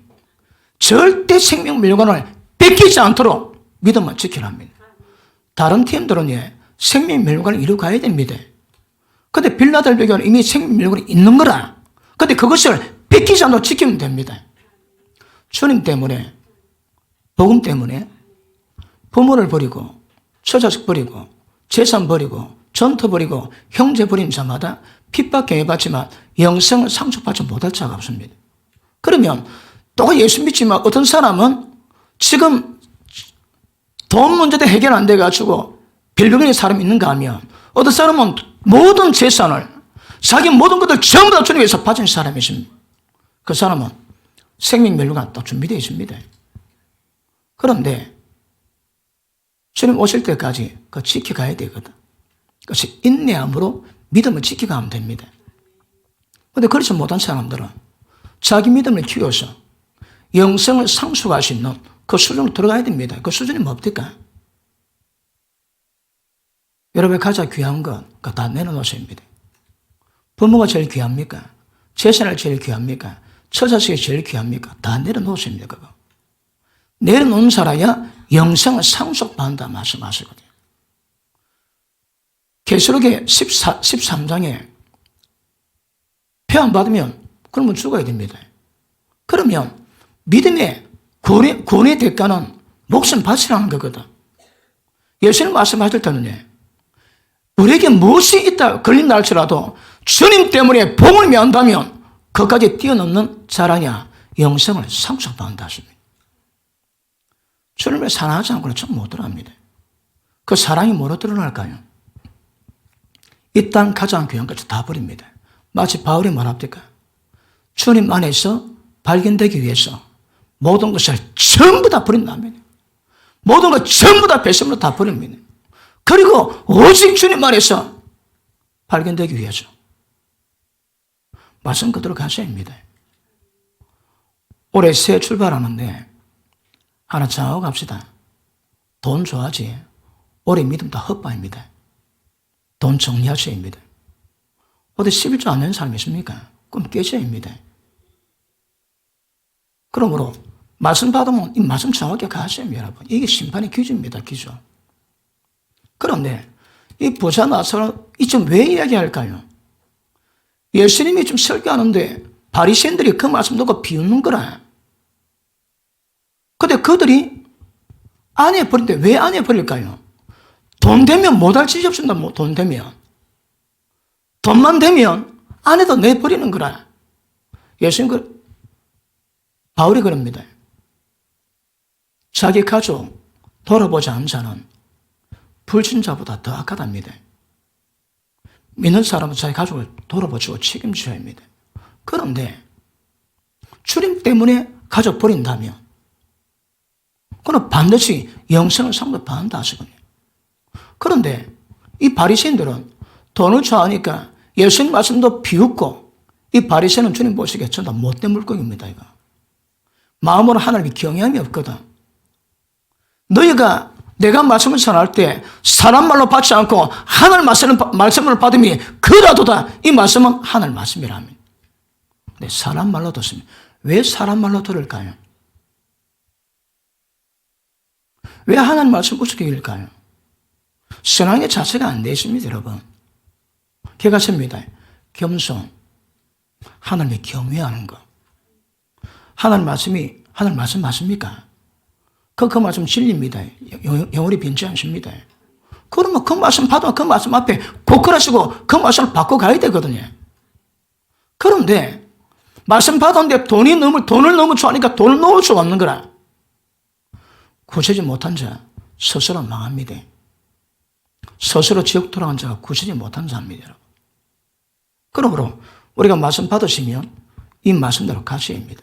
Speaker 1: 절대 생명 멸류관을 뺏기지 않도록 믿음만 지키라 합니다. 다른 팀들은 생명 멸류관을 이루어 가야 됩니다. 근데 빌라델비아 교회는 이미 생명 멸류관이 있는 거라. 근데 그것을 뺏기지 않도록 지키면 됩니다. 주님 때문에, 복음 때문에 부모를 버리고 처자식 버리고 재산 버리고 전터 버리고 형제 버린 자마다 핍박 경외받지만 영생을 상속받지 못할 자가 없습니다. 그러면 또 예수 믿지만 어떤 사람은 지금 돈 문제도 해결 안 돼가지고 빌빌거리는 사람이 있는가 하면 어떤 사람은 모든 재산을 자기 모든 것들 전부 다 주님 위해서 바친 사람이 있습니다. 그 사람은 생명 멸류관 또 준비되어 있습니다. 그런데 주님 오실 때까지 그거 지켜가야 되거든. 그래서 인내함으로 믿음을 지켜가면 됩니다. 그런데 그렇지 못한 사람들은 자기 믿음을 키워서 영생을 상속할 수 있는 그 수준으로 들어가야 됩니다. 그 수준이 뭡니까? 여러분이 가장 귀한 건 그거 다 내려놓으셔야 합니다. 부모가 제일 귀합니까? 재산을 제일 귀합니까? 처자식이 제일 귀합니까? 다 내려놓으셔야 합니다. 그거. 내려놓는 사람이야 영생을 상속받는다 말씀하시거든요. 계시록의 13장에 표 안 받으면 그러면 죽어야 됩니다. 그러면 믿음의 구원의 대가는 목숨 바치라는 거거든. 예수님 말씀하실 때는 우리에게 무엇이 있다 걸린다 할지라도 주님 때문에 복을 면한다면 그까지 뛰어넘는 자라냐 영생을 상속받는다 하십니다. 주님을 사랑하지 않고는 전 못 들어갑니다. 그 사랑이 뭐로 드러날까요? 이 땅 가장 귀한 것을 다 버립니다. 마치 바울이 말합니까? 주님 안에서 발견되기 위해서 모든 것을 전부 다 버린답니다. 모든 것 전부 다 배심으로 다 버립니다. 그리고 오직 주님 안에서 발견되기 위해서 말씀 그대로 가셔야 합니다. 올해 새해 출발하는데 하나 정하고 갑시다. 돈 좋아하지. 올해 믿음 다 헛바입니다. 돈 정리하셔야 합니다. 어디 11조 안 내는 사람이 있습니까? 그럼 깨셔야 합니다. 그러므로 말씀 받으면 이 말씀 정확하게 가셔야 합니다, 여러분. 이게 심판의 기준입니다, 기준. 그런데 이 부자 나사로 이쯤 왜 이야기할까요? 예수님이 좀 설교하는데 바리새인들이 그 말씀 듣고 비웃는 거라. 근데 그들이 안에 버린데 왜 안에 버릴까요? 돈 되면 못할 짓이 없습니다. 돈 되면. 돈만 되면 안에도 내버리는 거라. 예수님 바울이 그럽니다. 자기 가족 돌아보지 않은 자는 불신자보다 더 악하답니다. 믿는 사람은 자기 가족을 돌아보시고 책임져야 합니다. 그런데 주님 때문에 가족 버린다면 그는 반드시 영생을 상대받는다 하시거든요. 그런데 이 바리새인들은 돈을 좋아하니까 예수님 말씀도 비웃고 이 바리새인은 주님 보시기에 전부 다 못된 물고기입니다. 이거. 마음으로 하나님이 경외함이 없거든. 너희가 내가 말씀을 전할 때 사람 말로 받지 않고 하나님 말씀을 받으니 그라도다 이 말씀은 하나님 말씀이라며. 근데 사람 말로 듣습니다. 왜 사람 말로 들을까요? 왜 하나님 말씀 우습게 읽을까요? 신앙의 자세가 안 되어 있습니다, 여러분. 개가십니다. 겸손, 하나님의 경외하는 것. 하나님 말씀 맞습니까? 그 말씀 진리입니다. 영원히 빈지 않습니다. 그러면 그 말씀 받으면 그 말씀 앞에 고퀄하시고 그 말씀을 받고 가야 되거든요. 그런데 말씀 받았는데 돈을 너무 좋아하니까 돈을 놓을 수가 없는 거라. 구세지 못한 자 스스로 망합니다. 스스로 지옥 돌아간 자가 구세지 못한 자입니다. 그러므로 우리가 말씀 받으시면 이 말씀대로 가셔야 합니다.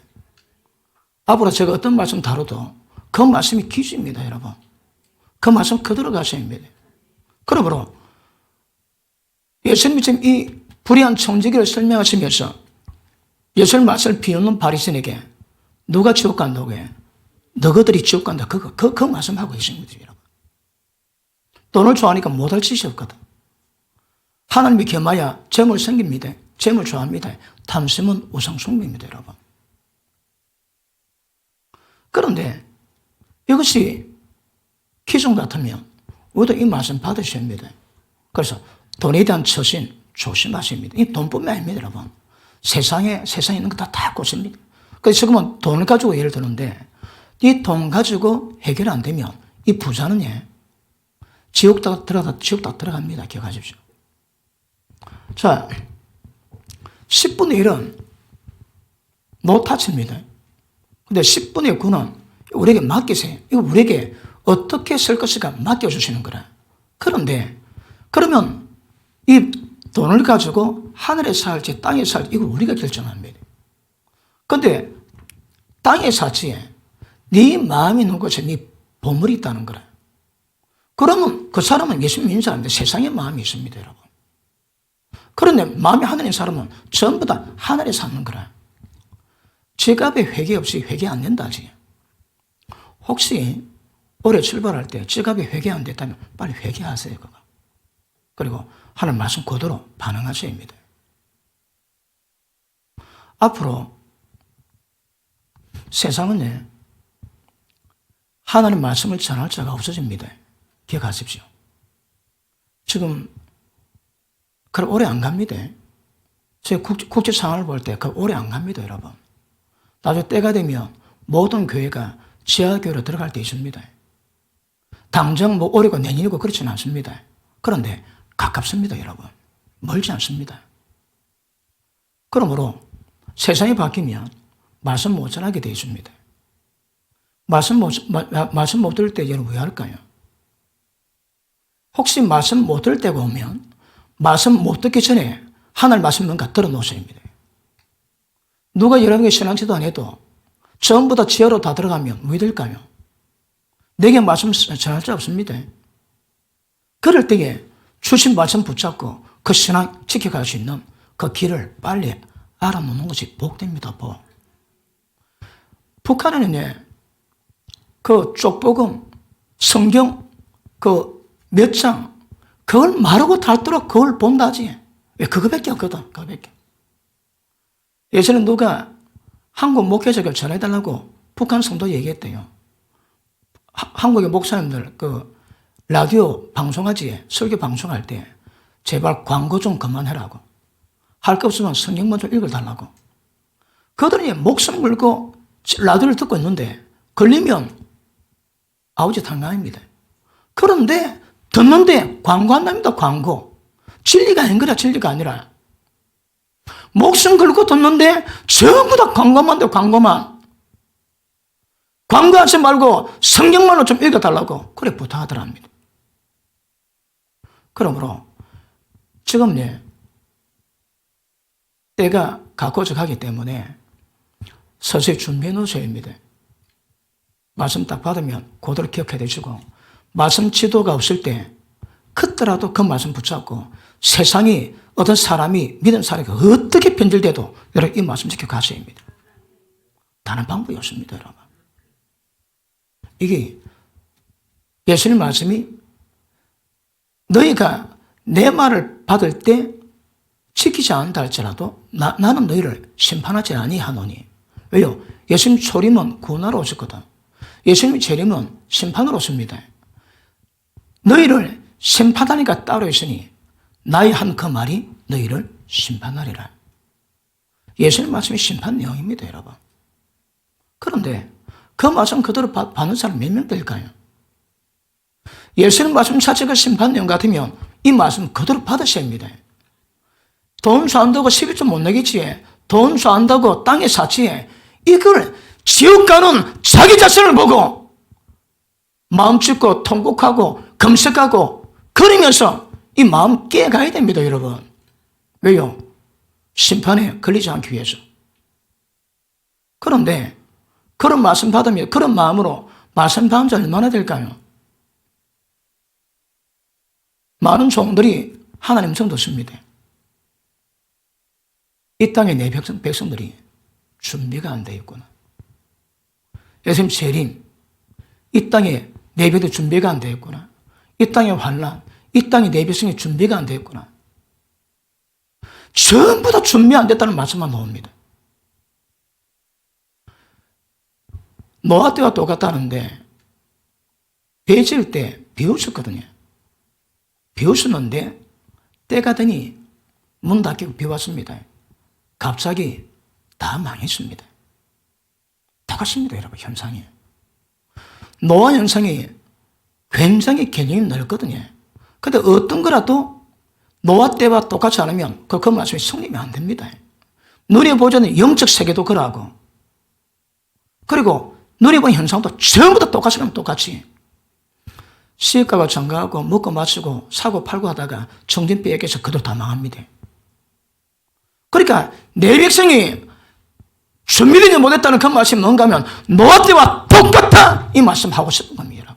Speaker 1: 앞으로 제가 어떤 말씀 다뤄도 그 말씀이 기준입니다, 여러분. 그 말씀 그대로 가셔야 합니다. 그러므로 예수님이 지금 이 불의한 청지기를 설명하시면서 예수님 말씀을 비웃는 바리새인에게 누가 지옥 간다고 해? 너희들이 지옥 간다. 그 말씀하고 계십니다, 여러분. 돈을 좋아하니까 못할 짓이 없거든. 하나님이 겸하여 재물 생깁니다. 재물 좋아합니다. 탐심은 우상숭배입니다, 여러분. 그런데 이것이 기준 같으면 우리도 이 말씀 받으셔야 합니다. 그래서 돈에 대한 처신 조심하십니다. 이 돈뿐만 아닙니다, 여러분. 세상에 있는 거 다 꼬십니다. 그래서 지금은 돈을 가지고 예를 드는데 이 돈 가지고 해결 안 되면 이 부자는 지옥 다 들어갑니다. 기억하십시오. 자, 10분의 1은 노타치입니다. 근데 10분의 9는 우리에게 맡기세요. 이거 우리에게 어떻게 쓸 것인가 맡겨주시는 거라. 그런데 그러면 이 돈을 가지고 하늘에 살지 땅에 살지 이걸 우리가 결정합니다. 그런데 땅에 살지 네 마음이 있는 곳에 네 보물이 있다는 거라. 그러면 그 사람은 예수님 믿는 사람인데 세상에 마음이 있습니다, 여러분. 그런데 마음이 하늘인 사람은 전부 다 하늘에 사는 거라. 지갑에 회개 없이 회개 안 된다지. 혹시 올해 출발할 때 지갑에 회개 안 됐다면 빨리 회개하세요, 그거. 그리고 하나님 말씀 그대로 반응하셔야 합니다. 앞으로 세상은 하나님 말씀을 전할 자가 없어집니다. 기억하십시오. 지금 그럼 오래 안 갑니다. 제 국제 상황을 볼 때 그 오래 안 갑니다, 여러분. 나중에 때가 되면 모든 교회가 지하교회로 들어갈 때 있습니다. 당장 올해고 내년이고 그렇지는 않습니다. 그런데 가깝습니다, 여러분. 멀지 않습니다. 그러므로 세상이 바뀌면 말씀 못 전하게 되어 있습니다. 말씀 못 들을 때 여러분 왜 할까요? 혹시 말씀 못 들을 때가 오면 말씀 못 듣기 전에 하나님 말씀 뭔가 들어놓으셔야 합니다. 누가 여러분에게 신앙지도 안 해도 전부 다 지하로 다 들어가면 왜 될까요? 내게 말씀 전할 자 없습니다. 그럴 때에 주신 말씀 붙잡고 그 신앙 지켜갈 수 있는 그 길을 빨리 알아놓는 것이 복됩니다, 복. 북한에는 그 쪽복음, 성경 그 몇 장, 그걸 마르고 닳도록 그걸 본다지. 왜 그거밖에 없거든, 그거밖에. 예전에 누가 한국 목회자를 전해달라고 북한 성도 얘기했대요. 한국의 목사님들, 그 라디오 방송하지, 설교 방송할 때 제발 광고 좀 그만해라고. 할 거 없으면 성경만 좀 읽어달라고. 그들이 목숨 걸고 라디오를 듣고 있는데 걸리면 아우지 당강입니다. 그런데 듣는데 광고한답니다. 광고. 진리가 아닌 거라. 진리가 아니라. 목숨 걸고 듣는데 전부 다 광고만 돼. 광고만. 광고하지 말고 성경만로 좀 읽어달라고 그래 부탁하더랍니다. 그러므로 지금 때가 가까워져 가기 때문에 서서히 준비해 놓으셔야 합니다. 말씀 딱 받으면 그대로 기억해 두시고 말씀 지도가 없을 때 그때라도 그 말씀 붙잡고 세상이 어떤 사람이 믿은 사람이 어떻게 변질돼도 여러분 이 말씀 지켜 가셔야 합니다. 다른 방법이 없습니다. 여러분. 이게 예수님 말씀이 너희가 내 말을 받을 때 지키지 않는다 할지라도 나는 너희를 심판하지 아니하노니. 왜요? 예수님 초림은 구원하러 오셨거든. 예수님 재림은 심판으로 오십니다. 너희를 심판하니까 따로 있으니 나의 한 그 말이 너희를 심판하리라. 예수님 말씀이 심판 내용입니다. 여러분. 그런데 그 말씀 그대로 받는 사람 몇 명 될까요? 예수님 말씀 자체가 심판 내용 같으면 이 말씀 그대로 받으셔야 합니다. 돈 수한다고 11조 못 내겠지. 돈 수한다고 땅에 사지. 이걸 지옥 가는 자기 자신을 보고 마음 찢고 통곡하고 검색하고 그러면서 이 마음 깨가야 됩니다. 여러분. 왜요? 심판에 걸리지 않기 위해서. 그런데 그런 말씀 받으면 그런 마음으로 말씀 받은 지 얼마나 될까요? 많은 종들이 하나님 성 듣습니다. 이 땅의 내 백성들이 준비가 안 되어 있구나. 예수님 재림, 이 땅에 내 백성들 준비가 안 되어 있구나. 이 땅의 환난, 이 땅의 내 백성이 준비가 안 되어 있구나. 전부 다 준비 안 됐다는 말씀만 나옵니다. 노아 때와 똑같다는데 배 지을 때 비웃었거든요. 비웃었는데 때가 되니 문 닫히고 비 왔습니다. 갑자기 다 망했습니다. 똑같습니다. 여러분 현상이. 노아 현상이 굉장히 개념이 넓거든요. 근데 어떤 거라도 노아 때와 똑같지 않으면 그 말씀이 성립이 안 됩니다. 눈에 보자는 영적 세계도 그러하고 그리고 눈에 보는 현상도 전부 다 똑같이 가면 똑같이 시집가고 장가가고 먹고 마시고 사고 팔고 하다가 정신 빼앗겨서 그대로 다 망합니다. 그러니까 내 백성이 준비되지 못했다는 그 말씀이 뭔가 하면 노아 때와 똑같다 이 말씀 하고 싶은 겁니다.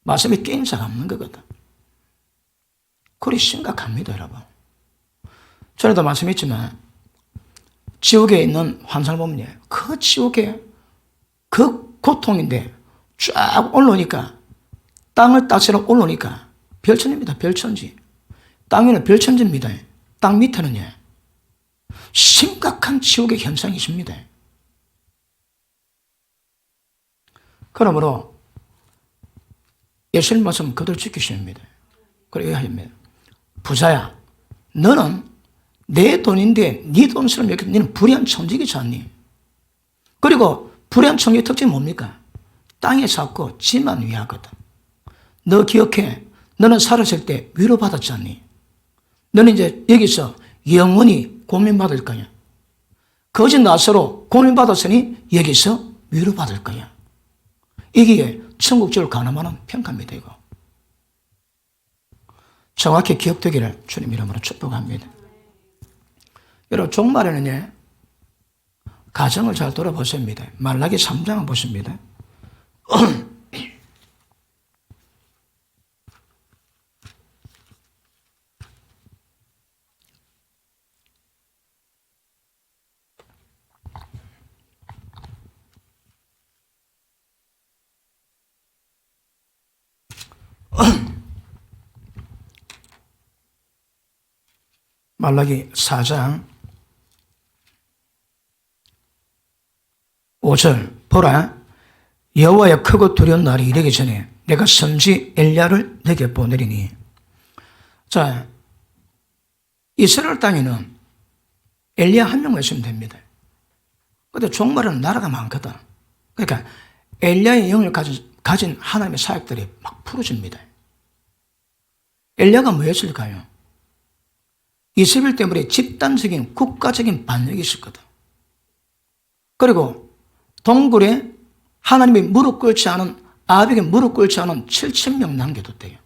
Speaker 1: 말씀이 게임사가 없는 거거든. 그리 심각합니다. 여러분. 전에도 말씀했지만 지옥에 있는 환상을 보면 그 지옥에 그 고통인데 쫙 올라오니까 땅을 따스러 올라오니까 별천지입니다. 별천지. 땅 위는 별천지입니다. 땅 밑에는 심각한 지옥의 현상이 있습니다. 그러므로 예수님 말씀 그대로 지키셔야 합니다. 그래야 합니다. 부자야, 너는 내 돈인데 네 돈처럼 여기 너는 불의한 천직이지 않니? 그리고 불의한 천직의 특징이 뭡니까? 땅에 쌓고 지만 위하거든. 너 기억해. 너는 살았을 때 위로받았지 않니? 너는 이제 여기서 영원히 고민받을 거야. 거짓 나서로 고민받았으니 여기서 위로받을 거야. 이게 천국적으로 가늠하는 평가입니다. 이거. 정확히 기억되기를 주님 이름으로 축복합니다. 여러분 종말에는 가정을 잘 돌아보십니다. 말라기 3장을 보십니다. 말라기 4장 5절 보라 여호와의 크고 두려운 날이 이르기 전에 내가 선지 엘리야를 내게 보내리니. 자, 이스라엘 땅에는 엘리야 한 명만 있으면 됩니다. 근데 종말에는 나라가 많거든. 그러니까 엘리야의 영을 가진 하나님의 사역들이 막 풀어집니다. 엘리야가 뭐였을까요? 이스라엘 때문에 집단적인 국가적인 반역이 있었거든. 그리고 동굴에 하나님이 무릎 꿇지 않은, 아합에게 무릎 꿇지 않은 7,000명 남겨뒀대요.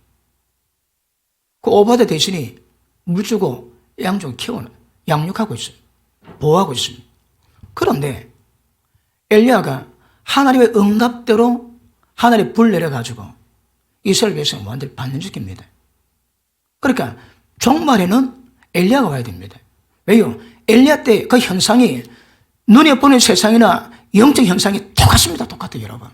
Speaker 1: 그 오바데 대신이 물 주고 양 주고 양육하고 있어요. 보호하고 있습니다. 그런데 엘리야가 하나님의 응답대로 하나님의 불 내려가지고 이스라엘 백성을 완전히 반전시킵니다. 그러니까 종말에는 엘리야가 와야 됩니다. 왜요? 엘리야 때 그 현상이 눈에 보는 세상이나 영적 현상이 똑같습니다. 똑같아요, 여러분.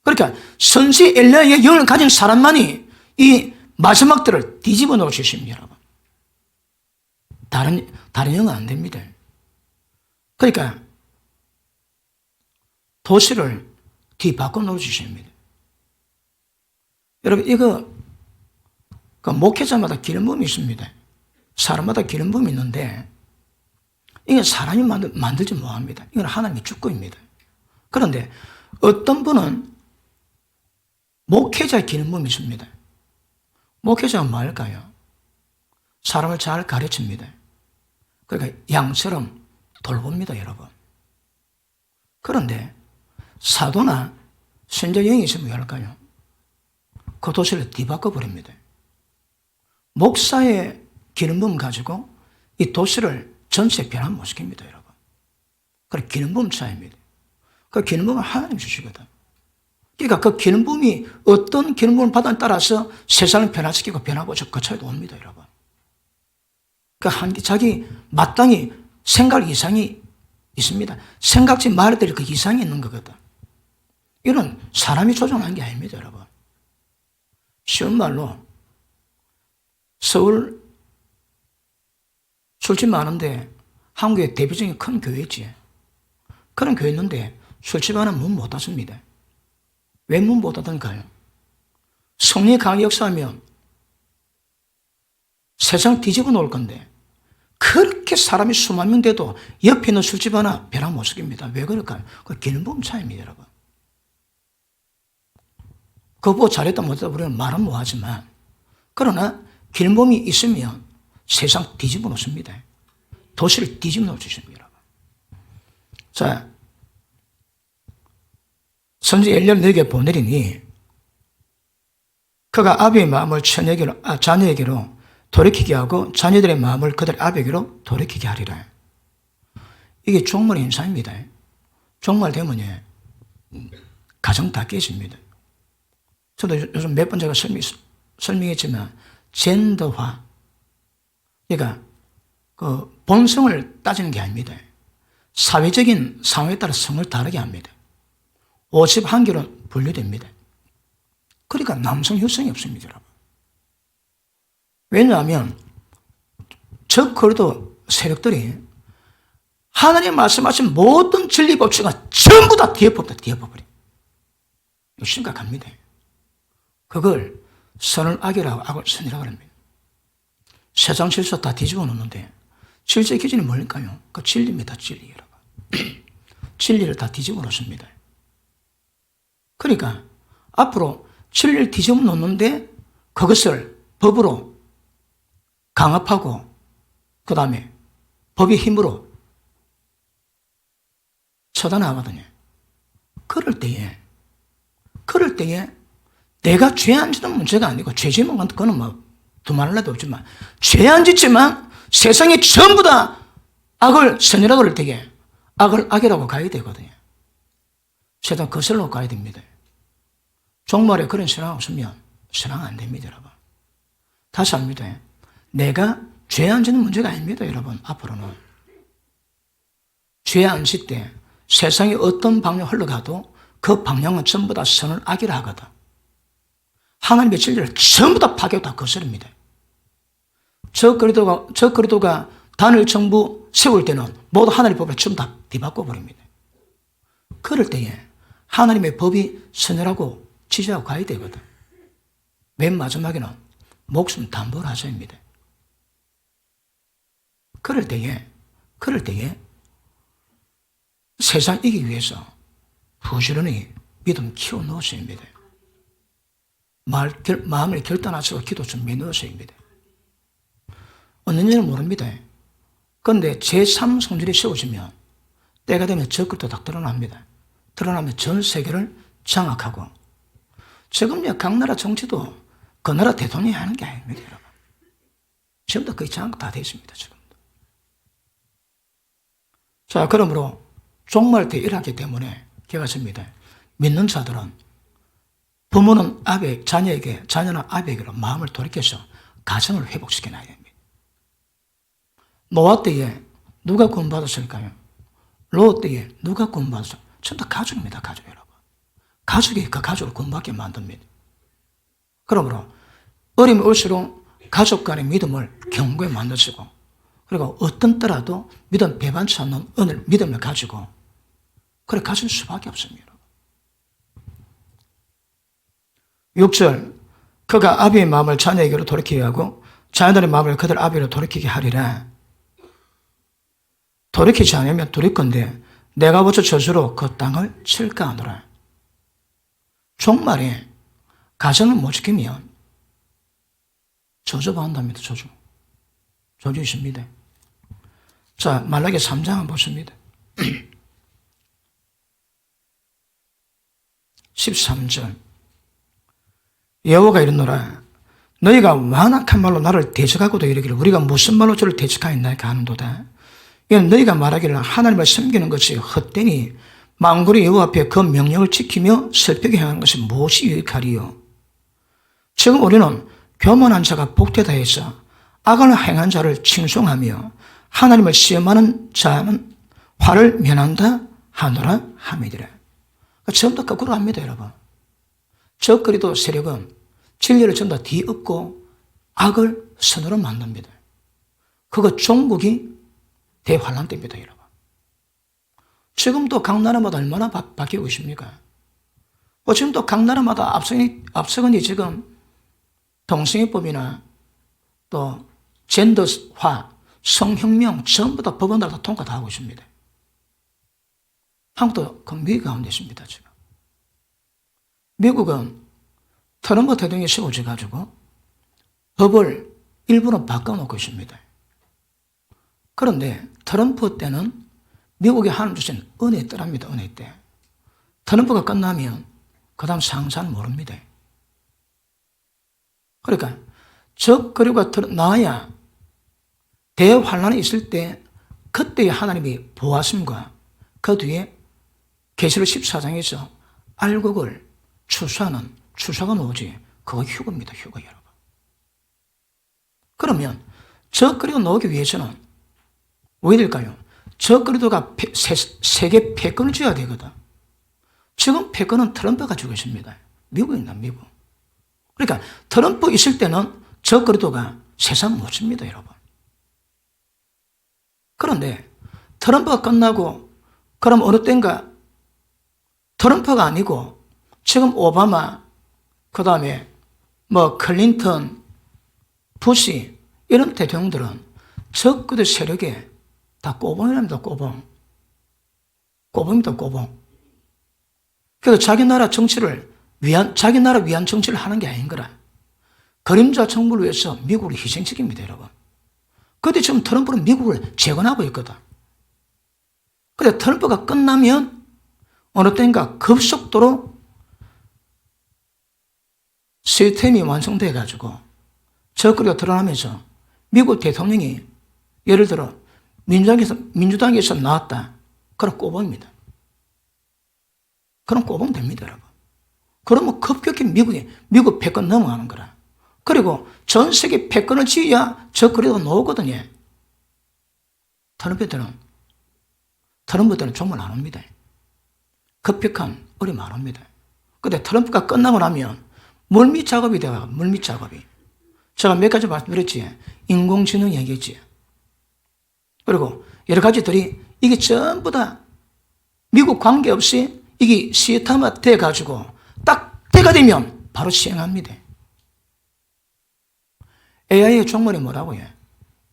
Speaker 1: 그러니까 선지 엘리야의 영을 가진 사람만이 이 마지막 때를 뒤집어 놓을 수 있습니다, 여러분. 다른 영은 안 됩니다. 그러니까 도시를 뒤바꿔 놓을 수 있습니다. 여러분, 이거 그 목회자마다 기름부음이 있습니다. 사람마다 기름부음이 있는데 이건 사람이 만들지 못합니다. 이건 하나님의 주권입니다. 그런데 어떤 분은 목회자의 기름부음이 있습니다. 목회자가 뭐 할까요? 사람을 잘 가르칩니다. 그러니까 양처럼 돌봅니다, 여러분. 그런데 사도나 선지자 영이 있으면 뭐 할까요? 그 도시를 뒤바꿔 버립니다. 목사의 기름부음 가지고 이 도시를 전체 변화 못 시킵니다, 여러분. 그래, 기름부음 차이입니다. 그 기름부음은 하나님 주시거든. 그러니까 그 기름부음이 어떤 기름부음을 받아에 따라서 세상을 변화시키고 변하고 그 차이도 옵니다, 여러분. 자기 마땅히 생각 이상이 있습니다. 생각지 말아야 될 그 이상이 있는 거거든. 이건 사람이 조종한 게 아닙니다, 여러분. 쉬운 말로 서울 술집 많은데 한국의 대표적인 큰 교회지. 그런 교회 있는데 술집 하나 문 못 닫습니다. 왜 문 못 닫을까요? 성령이 강하게 역사하면 세상 뒤집어 놓을 건데 그렇게 사람이 수만 명 돼도 옆에 있는 술집 하나 변화 못 시킵니다. 왜 그럴까요? 그 기름부음 차이입니다, 여러분. 그거 보고 잘했다 못했다 우리는 말은 뭐하지만 그러나 기름부음이 있으면 세상 뒤집어 놓습니다. 도시를 뒤집어 놓을 수 있습니다, 여러분. 자, 선지 엘리야를 너에게 보내리니 그가 아비의 마음을 자녀에게로 돌이키게 하고 자녀들의 마음을 그들 아비에게로 돌이키게 하리라. 이게 종말의 현상입니다. 종말 되면 가정 다 깨집니다. 저도 요즘 몇 번 제가 설명했지만 젠더화, 그러니까 그 본성을 따지는 게 아닙니다. 사회적인 상황에 따라 성을 다르게 합니다. 51개로 분류됩니다. 그러니까 남성 효성이 없습니다, 여러분. 왜냐하면 적그리스도 세력들이 하나님 말씀하신 모든 진리 법칙은 전부 다 뒤엎어버려. 이거 심각합니다. 그걸 선을 악이라고 악을 선이라고 합니다. 세상 질서 다 뒤집어 놓는데 질서의 기준이 뭘까요? 그 진리입니다, 진리, 여러분. 진리를 다 뒤집어 놓습니다. 그러니까 앞으로 진리를 뒤집어 놓는데 그것을 법으로 강압하고 그 다음에 법의 힘으로 처단하거든요. 그럴 때에 내가 죄 안 짓는 문제가 아니고 죄 짓는 건 그거는 뭐 두말할 나도 없지만 죄 안 짓지만 세상이 전부 다 악을 선이라고 그럴 때에 악을 악이라고 가야 되거든요. 세상 거슬러 가야 됩니다. 종말에 그런 신앙 없으면 신앙 안 됩니다, 여러분. 다시 합니다. 내가 죄 안 짓는 문제가 아닙니다, 여러분. 앞으로는 죄 안 짓 때 세상이 어떤 방향 흘러가도 그 방향은 전부 다 선을 악이라 하거든. 하나님의 진리를 전부 다 파괴하고 다 거스릅니다. 저 그리도가 단일 정부 세울 때는 모두 하나님의 법을 전부 다 뒤바꿔 버립니다. 그럴 때에 하나님의 법이 선이라고 지지하고 가야 되거든. 맨 마지막에는 목숨 담보를 하셔야합니다. 그럴 때에 세상 이기기 위해서 부지런히 믿음 키워 넣으셔야 합니다. 마음을 결단하시고 기도 준비해 넣으셔야 합니다. 언젠지는 모릅니다. 그런데 제3 성질이 세워지면 때가 되면 적그리스도 딱 드러납니다. 드러나면 전 세계를 장악하고, 지금 각 나라 정치도 그 나라 대통령이 하는 게 아닙니다, 여러분. 지금도 거의 장악 다 되어 있습니다, 지금도. 자, 그러므로 종말 때 일하기 때문에 기억하십니다. 믿는 자들은 부모는 자녀에게, 자녀는 아버지에게로 마음을 돌이켜서 가정을 회복시켜 놔야 됩니다. 노아 때에 누가 구원받았을까요? 롯 때에 누가 구원받았을까요? 전부 다 가족입니다, 가족 여러분. 가족이 그 가족을 구원받게 만듭니다. 그러므로 어림이 올수록 가족 간의 믿음을 견고히 만드시고, 그리고 어떤 때라도 믿음 배반치 않는 믿음을 가지고 그래 가질 수밖에 없습니다. 6절, 그가 아비의 마음을 자녀에게로 돌이키게 하고 자녀들의 마음을 그들 아비로 돌이키게 하리라. 돌이키지 않으면 돌이건대 내가 버쳐 저주로 그 땅을 칠까 하노라. 종말에 가정을 못 지키면 저주받는답니다. 저주 있습니다. 자, 말라기 3장 한번 보십니다. 13절, 여호와가 이르노라. 너희가 완악한 말로 나를 대적하고도 이르기를 우리가 무슨 말로 저를 대적하였나이까 하는도다. 이는 너희가 말하기를 하나님을 섬기는 것이 헛되니 만군의 여호와 앞에 그 명령을 지키며 슬프게 행하는 것이 무엇이 유익하리요. 지금 우리는 교만한 자가 복되다 해서 악을 행한 자를 칭송하며 하나님을 시험하는 자는 화를 면한다 하노라 함이니라. 전부 다 거꾸로 합니다, 여러분. 적그리도 세력은 진리를 전부 다 뒤엎고 악을 선으로 만듭니다. 그거 종국이 대환란 때입니다, 여러분. 지금도 각 나라마다 얼마나 바뀌고 있습니까? 지금도 각 나라마다 앞서거니 지금 동성애법이나 또 젠더화, 성혁명 전부 다 법원으로 다 통과 다 하고 있습니다. 한국도 그 위기 가운데 있습니다, 지금. 미국은 트럼프 대통령이 세워져가지고 법을 일부러 바꿔놓고 있습니다. 그런데 트럼프 때는 미국이 하는 주신 은혜 때랍니다, 은혜 때. 트럼프가 끝나면 그 다음 상사는 모릅니다. 그러니까 적그리가 나와야 대환란이 있을 때 그때의 하나님이 보았음과 그 뒤에 계시록 14장에서 알곡을 추수하는 추수가 나오지, 그거 휴거입니다, 휴거 여러분. 그러면 적그리가 나오기 위해서는 왜 될까요? 적그리도가 세계 패권을 쥐어야 되거든. 지금 패권은 트럼프가 가지고 있습니다. 미국입니다, 미국. 그러니까 트럼프 있을 때는 적그리도가 세상 못 씁니다, 여러분. 그런데 트럼프가 끝나고 그럼 어느 때인가 트럼프가 아니고 지금 오바마, 그 다음에 클린턴, 부시 이런 대통령들은 적그리 세력에 다 꼬봉이랍니다, 꼬봉. 꼬봉입니다, 꼬봉. 그래서 자기 나라 위한 정치를 하는 게 아닌 거라. 그림자 정부를 위해서 미국을 희생시킵니다, 여러분. 그런데 지금 트럼프는 미국을 재건하고 있거든. 그런데 트럼프가 끝나면 어느 때인가 급속도로 시스템이 완성돼가지고 적거리가 드러나면서 미국 대통령이 예를 들어 민주당에서 나왔다. 그럼 꼬봉입니다. 그럼 꼬봉 됩니다, 여러분. 그러면 급격히 미국 패권 넘어가는 거라. 그리고 전 세계 패권을 지어야 적거리가 나오거든요. 트럼프들은 정말 안 옵니다. 급격한 어려움 안 옵니다. 근데 트럼프가 끝나고 나면 물밑 작업이 돼요, 물밑 작업이. 제가 몇 가지 말씀드렸지. 인공지능 얘기했지. 그리고 여러 가지들이 이게 전부 다 미국 관계없이 이게 시스템화 돼가지고 딱 때가 되면 바로 시행합니다. AI의 종말이 뭐라고요?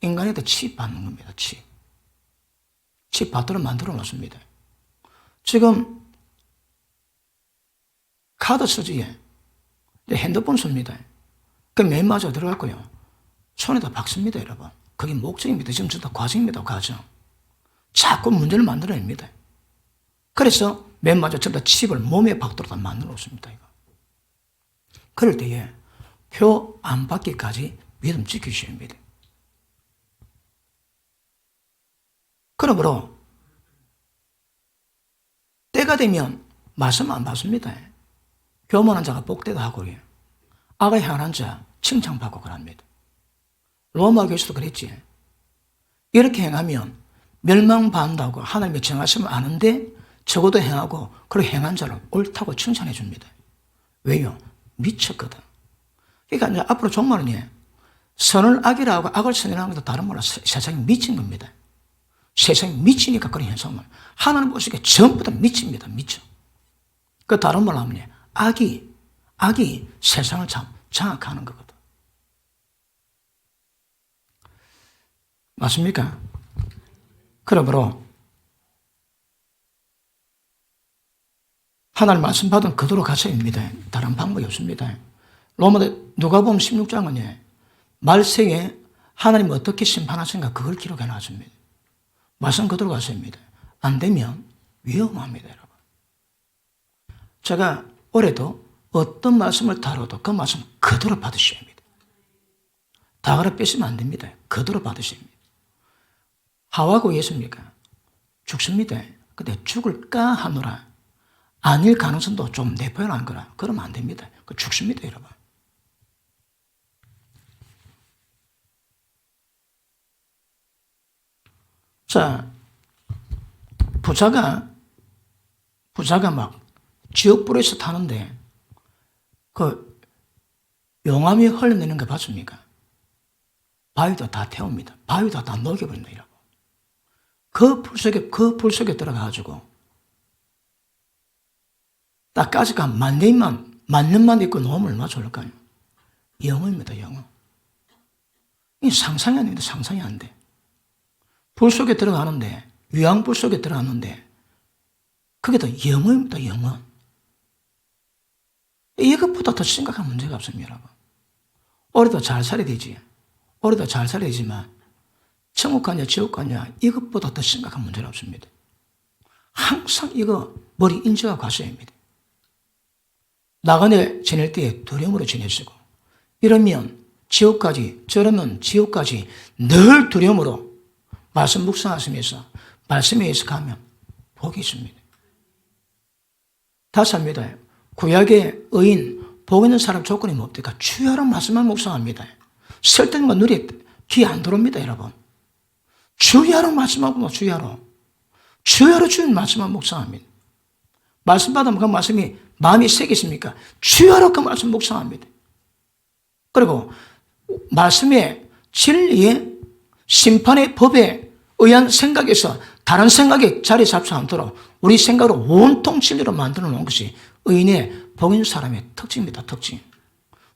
Speaker 1: 인간한테 칩 받는 겁니다. 칩 받도록 만들어 놓습니다. 지금 카드 쓰지, 핸드폰 씁니다. 그 맨 맞아 들어갔고요. 손에다 박습니다, 여러분. 그게 목적입니다. 지금 전부 다 과정입니다, 과정. 자꾸 문제를 만들어냅니다. 그래서 맨 맞아 전부 다 칩을 몸에 박도록 다 만들어 놓습니다, 이거. 그럴 때에 표 안 받기까지 믿음 지키셔야 합니다. 그러므로 때가 되면 말씀 안 받습니다. 교만한 자가 복되다 하고요. 악을 향한 자 칭찬받고 그럽니다. 로마 교수도 그랬지. 이렇게 행하면 멸망받는다고 하나님이 정하시면 아는데 적어도 행하고 그렇게 행한 자를 옳다고 칭찬해 줍니다. 왜요? 미쳤거든. 그러니까 이제 앞으로 종말은 선을 악이라고 악을 선이라는 것도 다른 말로 세상이 미친 겁니다. 세상이 미치니까 그런 현상을 하나님 보시기에 전부 다 미칩니다. 미쳐. 그 다른 말로 하면 악이 세상을 장악하는 거거든. 맞습니까? 그러므로 하나님 말씀 받은 그대로 가셔야 합니다. 다른 방법이 없습니다. 누가복음 16장은 말세에 하나님 어떻게 심판하신가 그걸 기록해 놨습니다. 말씀 그대로 가셔야 합니다. 안 되면 위험합니다, 여러분. 제가 올해도 어떤 말씀을 다뤄도 그 말씀 그대로 받으셔야 합니다. 다 갈아 빼시면 안 됩니다. 그대로 받으셔야 합니다. 하와가 왜 했습니까? 죽습니다. 근데 죽을까 하노라. 아닐 가능성도 좀 내포해놓은 거라. 그러면 안 됩니다. 그 죽습니다, 여러분. 자, 부자가 막 지옥불에서 타는데 그 용암이 흘러내는 거 봤습니까? 바위도 다 태웁니다. 바위도 다 녹여버린다, 이라고. 그 불 속에 들어가가지고 딱 까지가 만 년만 있고 놓으면 얼마나 좋을까요? 영어입니다, 영어. 이 상상이 안 됩니다, 상상이 안 돼. 불 속에 들어가는데, 유황불 속에 들어갔는데, 그게 더 영어입니다, 영어. 이것보다 더 심각한 문제가 없습니다, 여러분. 올해도 잘 살아야 되지. 올해도 잘 살아야 되지만, 천국 가냐, 지옥 가냐, 이것보다 더 심각한 문제는 없습니다. 항상 이거 머리 인지하고 가셔야 합니다. 나그네 지낼 때에 두려움으로 지내시고, 이러면 지옥까지, 저러면 지옥까지 늘 두려움으로 말씀 묵상하시면서 말씀에 의해서 가면 복이 있습니다. 다시 합니다. 구약의 의인, 복 있는 사람 조건이 뭡니까? 주야로 말씀만 묵상합니다. 설득과 눈이 귀에 안 들어옵니다, 여러분. 주야로 말씀하고 주야로 주님 말씀만 묵상합니다. 말씀 받으면 그 말씀이 마음이 새기십니까? 주야로 그 말씀 묵상합니다. 그리고 말씀의 진리의 심판의 법에 의한 생각에서 다른 생각에 자리 잡지 않도록 우리 생각으로 온통 진리로 만들어 놓은 것이 의인의 복 있는 사람의 특징입니다. 특징.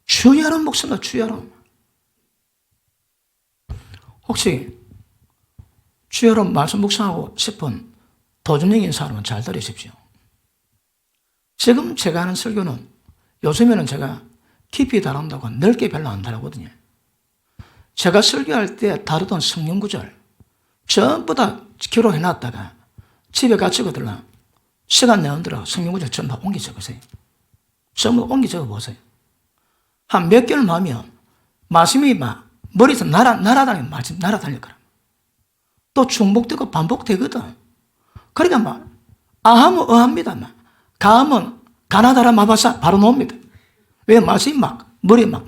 Speaker 1: 주야로 묵상다, 주야로. 혹시 주야로 말씀 묵상하고 싶은 도전적인 사람은 잘 들으십시오. 지금 제가 하는 설교는 요즘에는 제가 깊이 다룬다고 넓게 별로 안 다루거든요. 제가 설교할 때 다루던 성경 구절 전부 다 기록해 놨다가 집에 갇히거들라 시간 내어들어 성경 구절 전부 옮겨 적으세요. 전부 옮겨 적어 보세요. 한 몇 개월 하면 말씀이 막 머리에서 날아다니는 말씀 날아다닐 거라. 또 중복되고 반복되거든. 그러니까 막 아하면 어합니다. 막 가하면 가나다라 마바사 바로 나옵니다. 왜 말씀이 막 머리에 막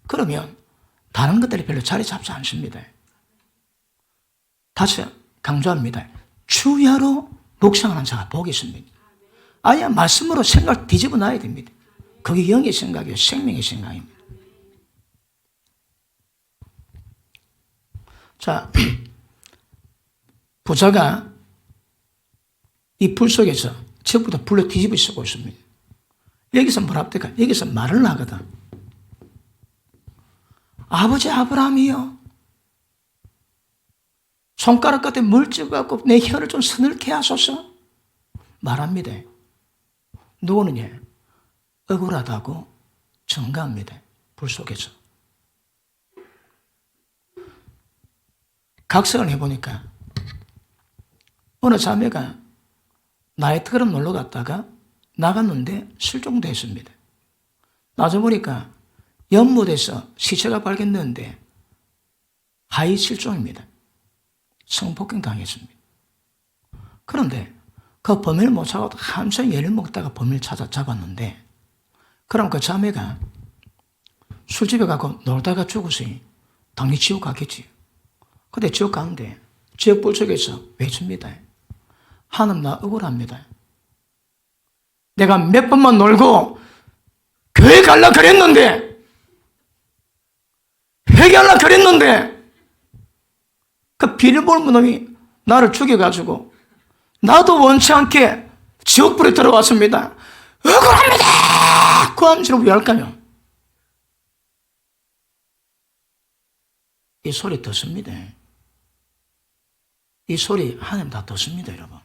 Speaker 1: 그러면 다른 것들이 별로 자리 잡지 않습니다. 다시 강조합니다. 주야로 묵상하는 자가 복이 있습니다. 아예 말씀으로 생각을 뒤집어 놔야 됩니다. 그게 영의 생각이에요. 생명의 생각입니다. 자, 부자가 이 불 속에서 처음부터 불로 뒤집어 쓰고 있습니다. 여기서 뭐라 합니까? 여기서 말을 하거든. 아버지 아브라함이요, 손가락 끝에 물 찍어갖고 내 혀를 좀 서늘케 하소서 말합니다. 누구는 억울하다고 증가합니다. 불 속에서. 각성을 해보니까 어느 자매가 나이트클럽 놀러 갔다가 나갔는데 실종됐습니다. 나중에 보니까 연못에서 시체가 발견됐는데 하이 실종입니다. 성폭행 당했습니다. 그런데 그 범인을 못 찾아도 한참 예를 먹다가 범인을 잡았는데, 그럼 그 자매가 술집에 가고 놀다가 죽었으니 당연히 지옥 가겠지. 근데 지옥 가는데 지옥 불 속에서 외칩니다. 하나님, 나 억울합니다. 내가 몇 번만 놀고 교회 갈라 그랬는데, 회개하려 그랬는데 그 비밀번호 놈이 나를 죽여가지고 나도 원치 않게 지옥불에 들어왔습니다. 억울합니다. 그 암시를 왜 할까요? 이 소리 듣습니다. 이 소리 하나님 다 듣습니다, 여러분.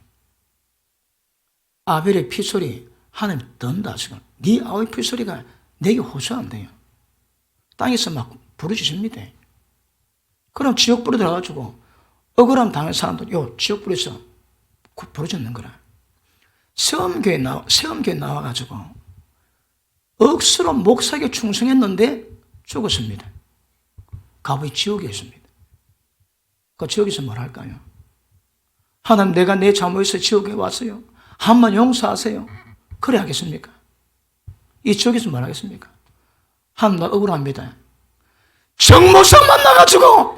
Speaker 1: 아벨의 피소리 하나님 듣는다 지금. 네 아우의 피소리가 내게 호소한대요. 땅에서 막 부르짖습니다. 그럼 지옥불에 들어가지고 억울함 당한 사람들 요 지옥불에서 부르짖는 거라. 세엄교회 나와가지고 억수로 목사에게 충성했는데 죽었습니다. 가부이 지옥에 있습니다. 그 지옥에서 뭘 할까요? 하나님, 내가 내 잘못에서 지옥에 왔어요. 한번 용서하세요. 그래 하겠습니까? 이 지옥에서 뭘 하겠습니까? 하나님, 나 억울합니다. 정모사 만나가지고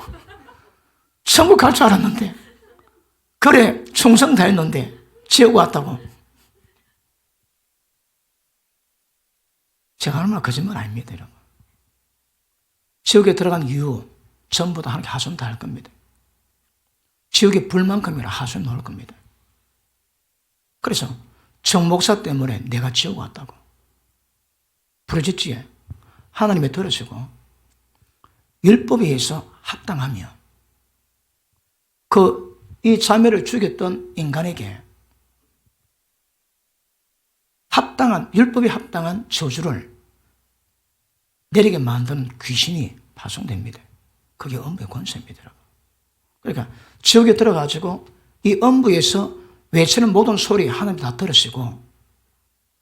Speaker 1: 천국 갈 줄 알았는데, 그래 충성 다했는데 지옥 왔다고. 제가 얼마나 거짓말 아닙니다, 여러분. 지옥에 들어간 이유 전부 다 하나님께 하소연 다 할 겁니다. 지옥에 불만큼이나 하소연 넣을 겁니다. 그래서 정목사 때문에 내가 지옥 왔다고 부르짖지에 하나님의 들으시고 율법에 의해서 합당하며 이 자매를 죽였던 인간에게 율법에 합당한 저주를 내리게 만드는 귀신이 파송됩니다. 그게 엄부의 권세입니다. 그러니까 지옥에 들어가지고 이 엄부에서 외치는 모든 소리 하나님 다 들으시고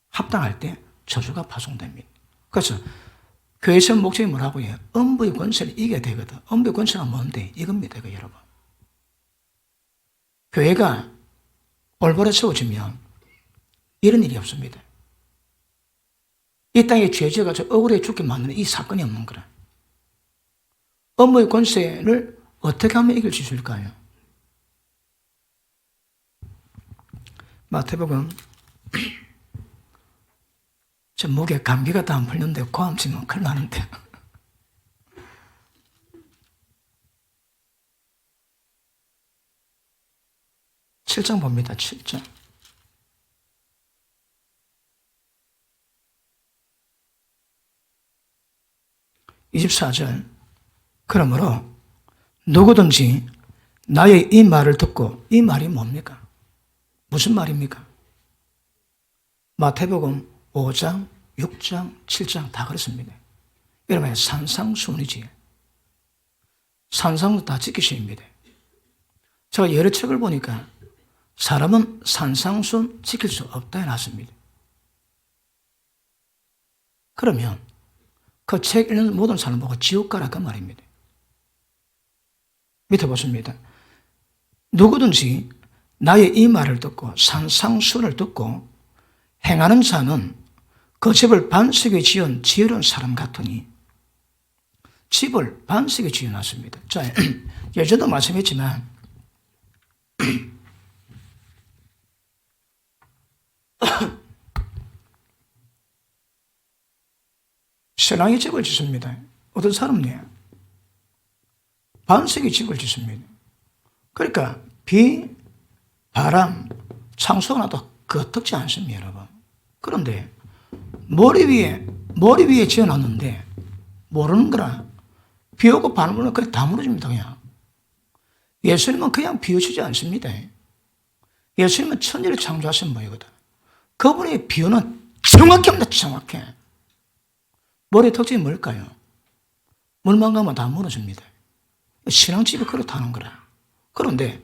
Speaker 1: 합당할 때 저주가 파송됩니다. 그래서 교회 세운 목적이 뭐라고 해요? 엄부의 권세를 이겨야 되거든. 엄부의 권세가 뭔데? 이겁니다, 이거 여러분. 교회가 올바로 세워지면 이런 일이 없습니다. 이 땅에 죄 지어가지고 억울해 죽게 만드는 이 사건이 없는 거라. 엄부의 권세를 어떻게 하면 이길 수 있을까요? 마태복음, 저 목에 감기가 다 안 풀렸는데 고함 치면 큰일 나는데. 칠 장 봅니다. 7장. 24절. 그러므로 누구든지 나의 이 말을 듣고, 이 말이 뭡니까? 무슨 말입니까? 마태복음 5장, 6장, 7장 다 그렇습니다. 여러분, 산상수훈이지. 산상도 다 지키십니다. 제가 여러 책을 보니까 사람은 산상수훈 지킬 수 없다 해놨습니다. 그러면 그 책 읽는 모든 사람 보고 지옥 가라 그 말입니다. 밑에 보십니다. 누구든지 나의 이 말을 듣고 산상수훈을 듣고 행하는 자는 그 집을 반석에 지은 지혜로운 사람 같으니, 집을 반석에 지어놨습니다. 자, 예전도 말씀했지만 신랑이 집을 짓습니다. 어떤 사람이에요? 반석에 집을 짓습니다. 그러니까 비, 바람, 창수가 나도 거특지 않습니다, 여러분. 그런데 머리 위에 지어놨는데 모르는 거라. 비 오고 바람 불면 그냥 다 무너집니다. 그냥. 예수님은 그냥 비우시지 않습니다. 예수님은 천지를 창조하신 분이거든. 그분의 비유는 정확합니다. 정확해. 머리의 특징이 뭘까요? 물만 가면 다 무너집니다. 신앙집이 그렇다는 거라. 그런데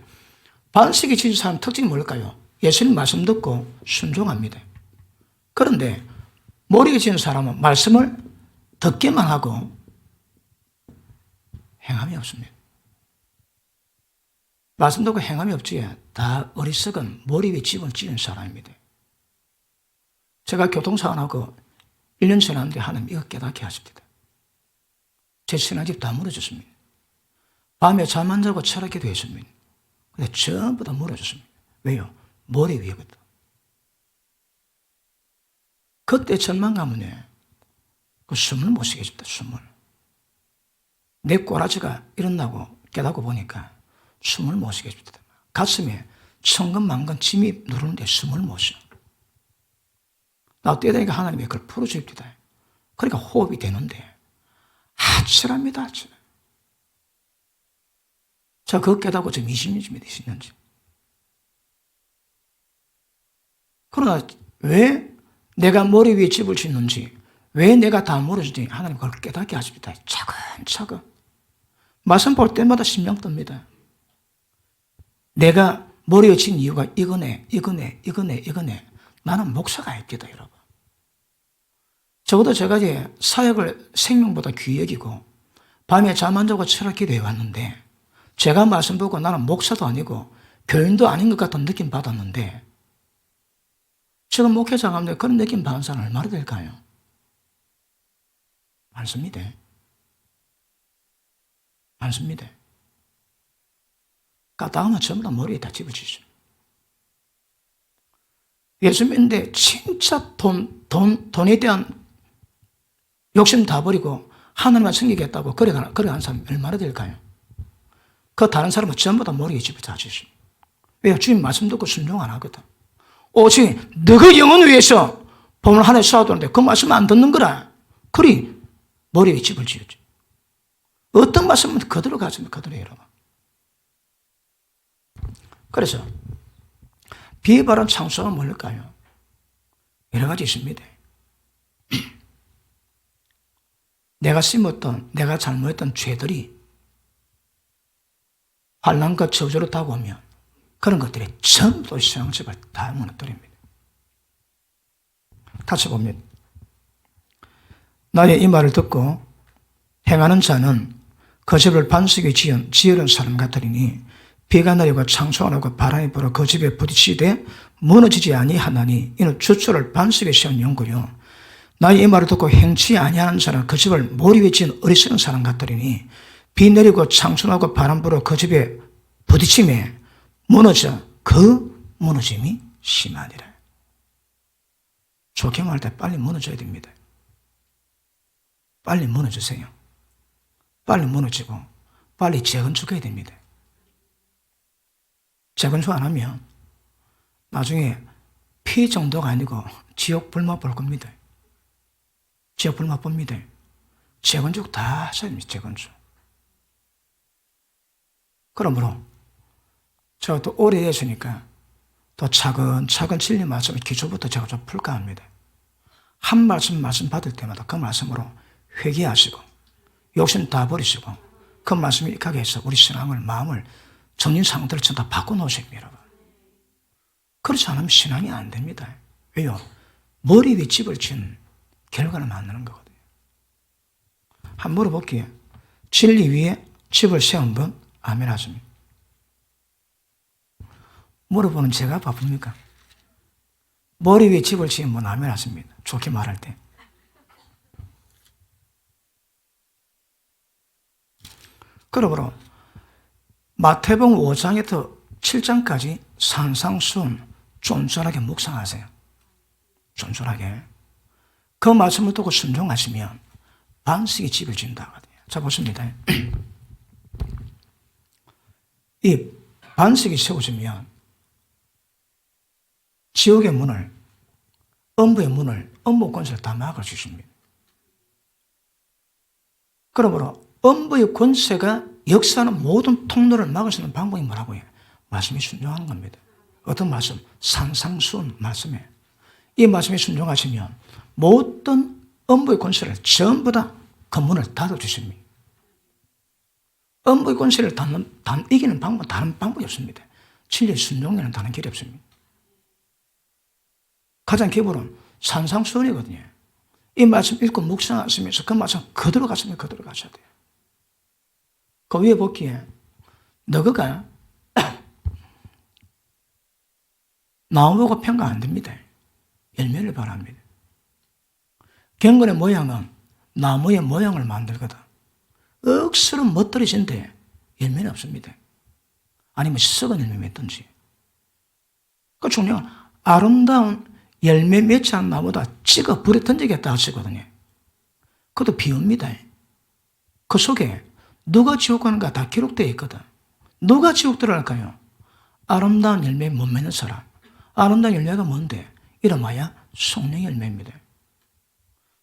Speaker 1: 반석이 지은 사람 특징이 뭘까요? 예수님 말씀 듣고 순종합니다. 그런데 머리가 지은 사람은 말씀을 듣기만 하고 행함이 없습니다. 말씀 듣고 행함이 없지. 다 어리석은 머리 위에 집을 지은 사람입니다. 제가 교통사고나고 1년 지났는데 하나님 이거 깨닫게 하십니다. 제 신앙집 다 무너졌습니다. 밤에 잠 안 자고 철학기도 했습니다. 근데 전부 다 무너졌습니다. 왜요? 머리 위에부터. 그때 절망가면요, 그 숨을 못 쉬게 해줍니다. 숨을. 내 꼬라지가 일어나고 깨닫고 보니까 숨을 못 쉬게 해줍니다. 가슴에 천근만근 짐이 누르는데 숨을 못 쉬어. 나 때되니까 하나님이 그걸 풀어줍니다. 그러니까 호흡이 되는데 아찔합니다. 아찔. 자, 그거 깨닫고 지금 20년쯤입니다. 20년쯤. 그러나 왜 내가 머리 위에 집을 짓는지, 왜 내가 다 무너지는지 하나님 그걸 깨닫게 하십니다. 차근차근. 말씀 볼 때마다 심령 뜹니다. 내가 머리 위에 진 이유가 이거네. 나는 목사가 아닙니다, 여러분. 적어도 제가 이제 사역을 생명보다 귀히 여기고 밤에 잠 안 자고 철학 기도해 왔는데 제가 말씀 보고 나는 목사도 아니고 교인도 아닌 것 같은 느낌 받았는데 지금 목회자 가운데 그런 느낌 받은 사람 얼마나 될까요? 많습니다. 많습니다. 까딱하면 전부 다 머리에 다 집어지죠. 예수 믿는데 진짜 돈에 대한 욕심 다 버리고 하나님만 섬기겠다고 그래가는 사람이 얼마나 될까요? 그 다른 사람은 전부 다 머리에 집어지죠. 왜요? 주님 말씀 듣고 순종 안 하거든. 오직 너그 영혼을 위해서 봄을 하늘에 쏘아두는데 그 말씀 안 듣는 거라. 그리 머리에 집을 지었죠. 어떤 말씀은 그대로 가집니다. 그대로 여러분. 그래서 비에 바른 창수가 뭘까요? 여러 가지 있습니다. 내가 심었던, 내가 잘못했던 죄들이 환난과 저주로 다가오면 그런 것들이 전부 신앙집을 다 무너뜨립니다. 다시 봅니다. 나의 이 말을 듣고 행하는 자는 그 집을 반석에 지으는 사람 같으리니 비가 내리고 창수가 나고 바람이 불어 그 집에 부딪히되 무너지지 아니하나니 이는 주초를 반석에 세운 연구요. 나의 이 말을 듣고 행치 아니하는 자는 그 집을 머리 위에 지은 어리석은 사람 같으리니 비 내리고 창수나고 바람 불어 그 집에 부딪힘에 무너져 그 무너짐이 심하니라. 좋게 말할 때 빨리 무너져야 됩니다. 빨리 무너지세요. 빨리 무너지고 빨리 재건축해야 됩니다. 재건축 안 하면 나중에 피 정도가 아니고 지옥 불맛 볼 겁니다. 지옥 불맛 봅니다. 재건축 다 하셔야 됩니다. 재건축. 그러므로 제가 또 오래 했으니까 또 차근차근 진리 말씀을 기초부터 제가 좀 풀까 합니다. 한 말씀 받을 때마다 그 말씀으로 회개하시고 욕심 다 버리시고 그 말씀을 익하게 해서 우리 신앙을, 마음을, 정신 상태를 전부 다 바꿔놓으십니다. 여러분. 그렇지 않으면 신앙이 안 됩니다. 왜요? 머리 위에 집을 진 결과를 만드는 거거든요. 한번 물어볼게요. 진리 위에 집을 세운 분? 아멘 하십니까? 물어보는 제가 바쁩니까? 머리 위에 집을 지은 분 아멘 하십니다. 좋게 말할 때. 그러므로 마태복음 5장에서 7장까지 산상수훈 쫀쫀하게 묵상하세요. 쫀쫀하게. 그 말씀을 듣고 순종하시면 반석이 집을 지은다고 하거든요. 자, 보십니다. 이 반석이 세워지면 지옥의 문을 업무의 문을, 업무 권세를 다 막아주십니다. 그러므로 업무의 권세가 역사하는 모든 통로를 막을 수 있는 방법이 뭐라고요? 말씀에 순종하는 겁니다. 어떤 말씀? 산상수훈 말씀에. 이 말씀에 순종하시면 모든 업무의 권세를 전부 다 그 문을 닫아주십니다. 업무의 권세를 이기는 방법은 다른 방법이 없습니다. 진리의 순종에는 다른 길이 없습니다. 가장 기본은 산상수훈이거든요. 이 말씀 읽고 묵상하시면서 그 말씀 그대로 가시면 그대로 가셔야 돼요. 그 위에 보기에 너그가 나무보고 평가 안 됩니다. 열매를 바랍니다. 경건의 모양은 나무의 모양을 만들거든. 억수로 멋들어진데 열매는 없습니다. 아니면 썩은 열매 맺든지. 그 중요한 아름다운 열매 맺지 않은 나무다 찍어 불에 던지겠다 하시거든요. 그것도 비유입니다. 그 속에 누가 지옥 가는가 다 기록되어 있거든. 누가 지옥 들어갈까요? 아름다운 열매 못 맺는 사람. 아름다운 열매가 뭔데? 이름하여 성령 열매입니다.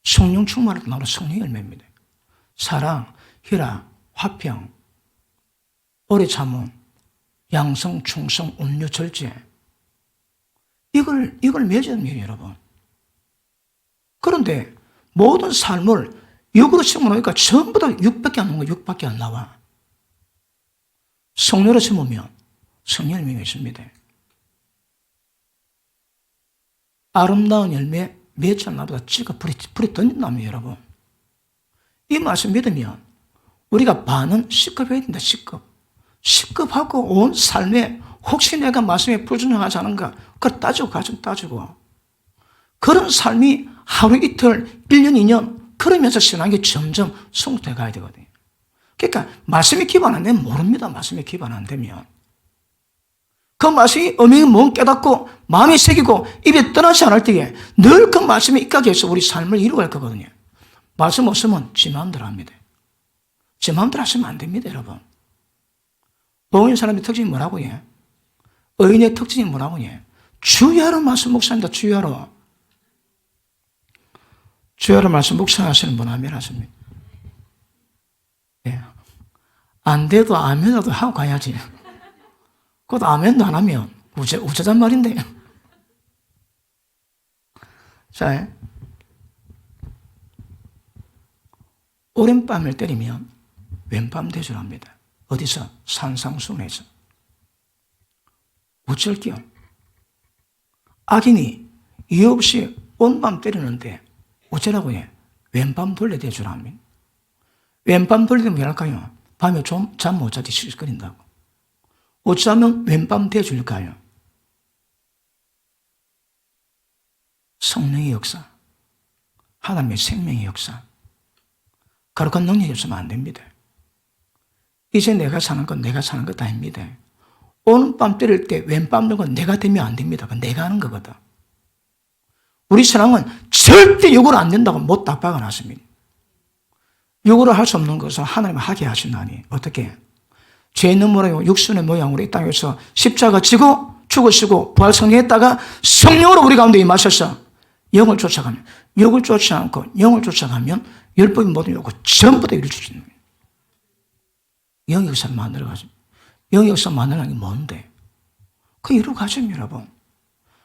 Speaker 1: 성령 충만할 때 나오는 성령 열매입니다. 사랑, 희락, 화평, 오래 참음, 양성, 충성, 온유, 절제. 이걸 맺어야 합니다, 여러분. 그런데 모든 삶을 육으로 심어놓으니까 전부 다 육밖에 안 나온 거예요. 육밖에 안 나와. 성령으로 심으면 성령 열매가 있습니다. 아름다운 열매 맺지 않은 나보다 찍어 불에 던진다며, 여러분. 이 말씀 믿으면 우리가 반은 시급해야 된다, 시급. 시급하고 온 삶에 혹시 내가 말씀에 불순종하지 않은가, 그걸 따지고 가좀 따지고. 그런 삶이 하루 이틀, 1년, 2년, 그러면서 신앙이 점점 성숙해 가야 되거든요. 그러니까 말씀이 기반 안 되면 모릅니다. 말씀이 기반 안 되면. 그 말씀이 의미가 뭔 깨닫고 마음에 새기고 입에 떠나지 않을 때에 늘 그 말씀에 입각해서 우리 삶을 이루어갈 거거든요. 말씀 없으면 지 마음대로 합니다. 지 마음대로 하시면 안 됩니다, 여러분. 복음 사람의 특징이 뭐라고 해? 의인의 특징이 뭐라고 해? 주야로 말씀 묵상합니다. 주야로. 주야로 말씀 묵상하시는 분 아멘 하십니다. 예. 안 돼도 아멘이라도 하고 가야지. 그것도 아멘도 안 하면 우짜잔 말인데. 자, 오랜밤을 때리면 왼밤 대줄합니다. 어디서? 산상수훈에서. 어쩔게요? 악인이 이유 없이 온밤 때리는데 어쩌라고 해? 왼밤 돌려 대줄합니다. 왼밤 돌리면 왜 할까요? 밤에 좀 잠 못 자지 시끌거린다고. 어쩌면 왼밤 대줄까요? 성령의 역사, 하나님의 생명의 역사, 거룩한 능력이 없으면 안 됩니다. 이제 내가 사는 건 내가 사는 것 아닙니다. 오는 밤 때릴 때 왼밤 들고 내가 되면 안 됩니다. 그건 내가 하는 거거든. 우리 신앙은 절대 요구를 안 된다고 못 답박아 놨습니다. 요구를 할 수 없는 것을 하나님 하게 하신다니. 어떻게? 죄 있는 모양, 육신의 모양으로 이 땅에서 십자가 지고 죽으시고 부활 승리했다가 성령으로 우리 가운데 임하셔서 영을 쫓아가면, 육을 쫓지 않고 영을 쫓아가면 율법이 모든 요구 전부 다 이루어지는 거예요. 영의 역사를 만들어가죠. 영의 역사를 만들어가는 게 뭔데? 그 이루어가죠, 여러분.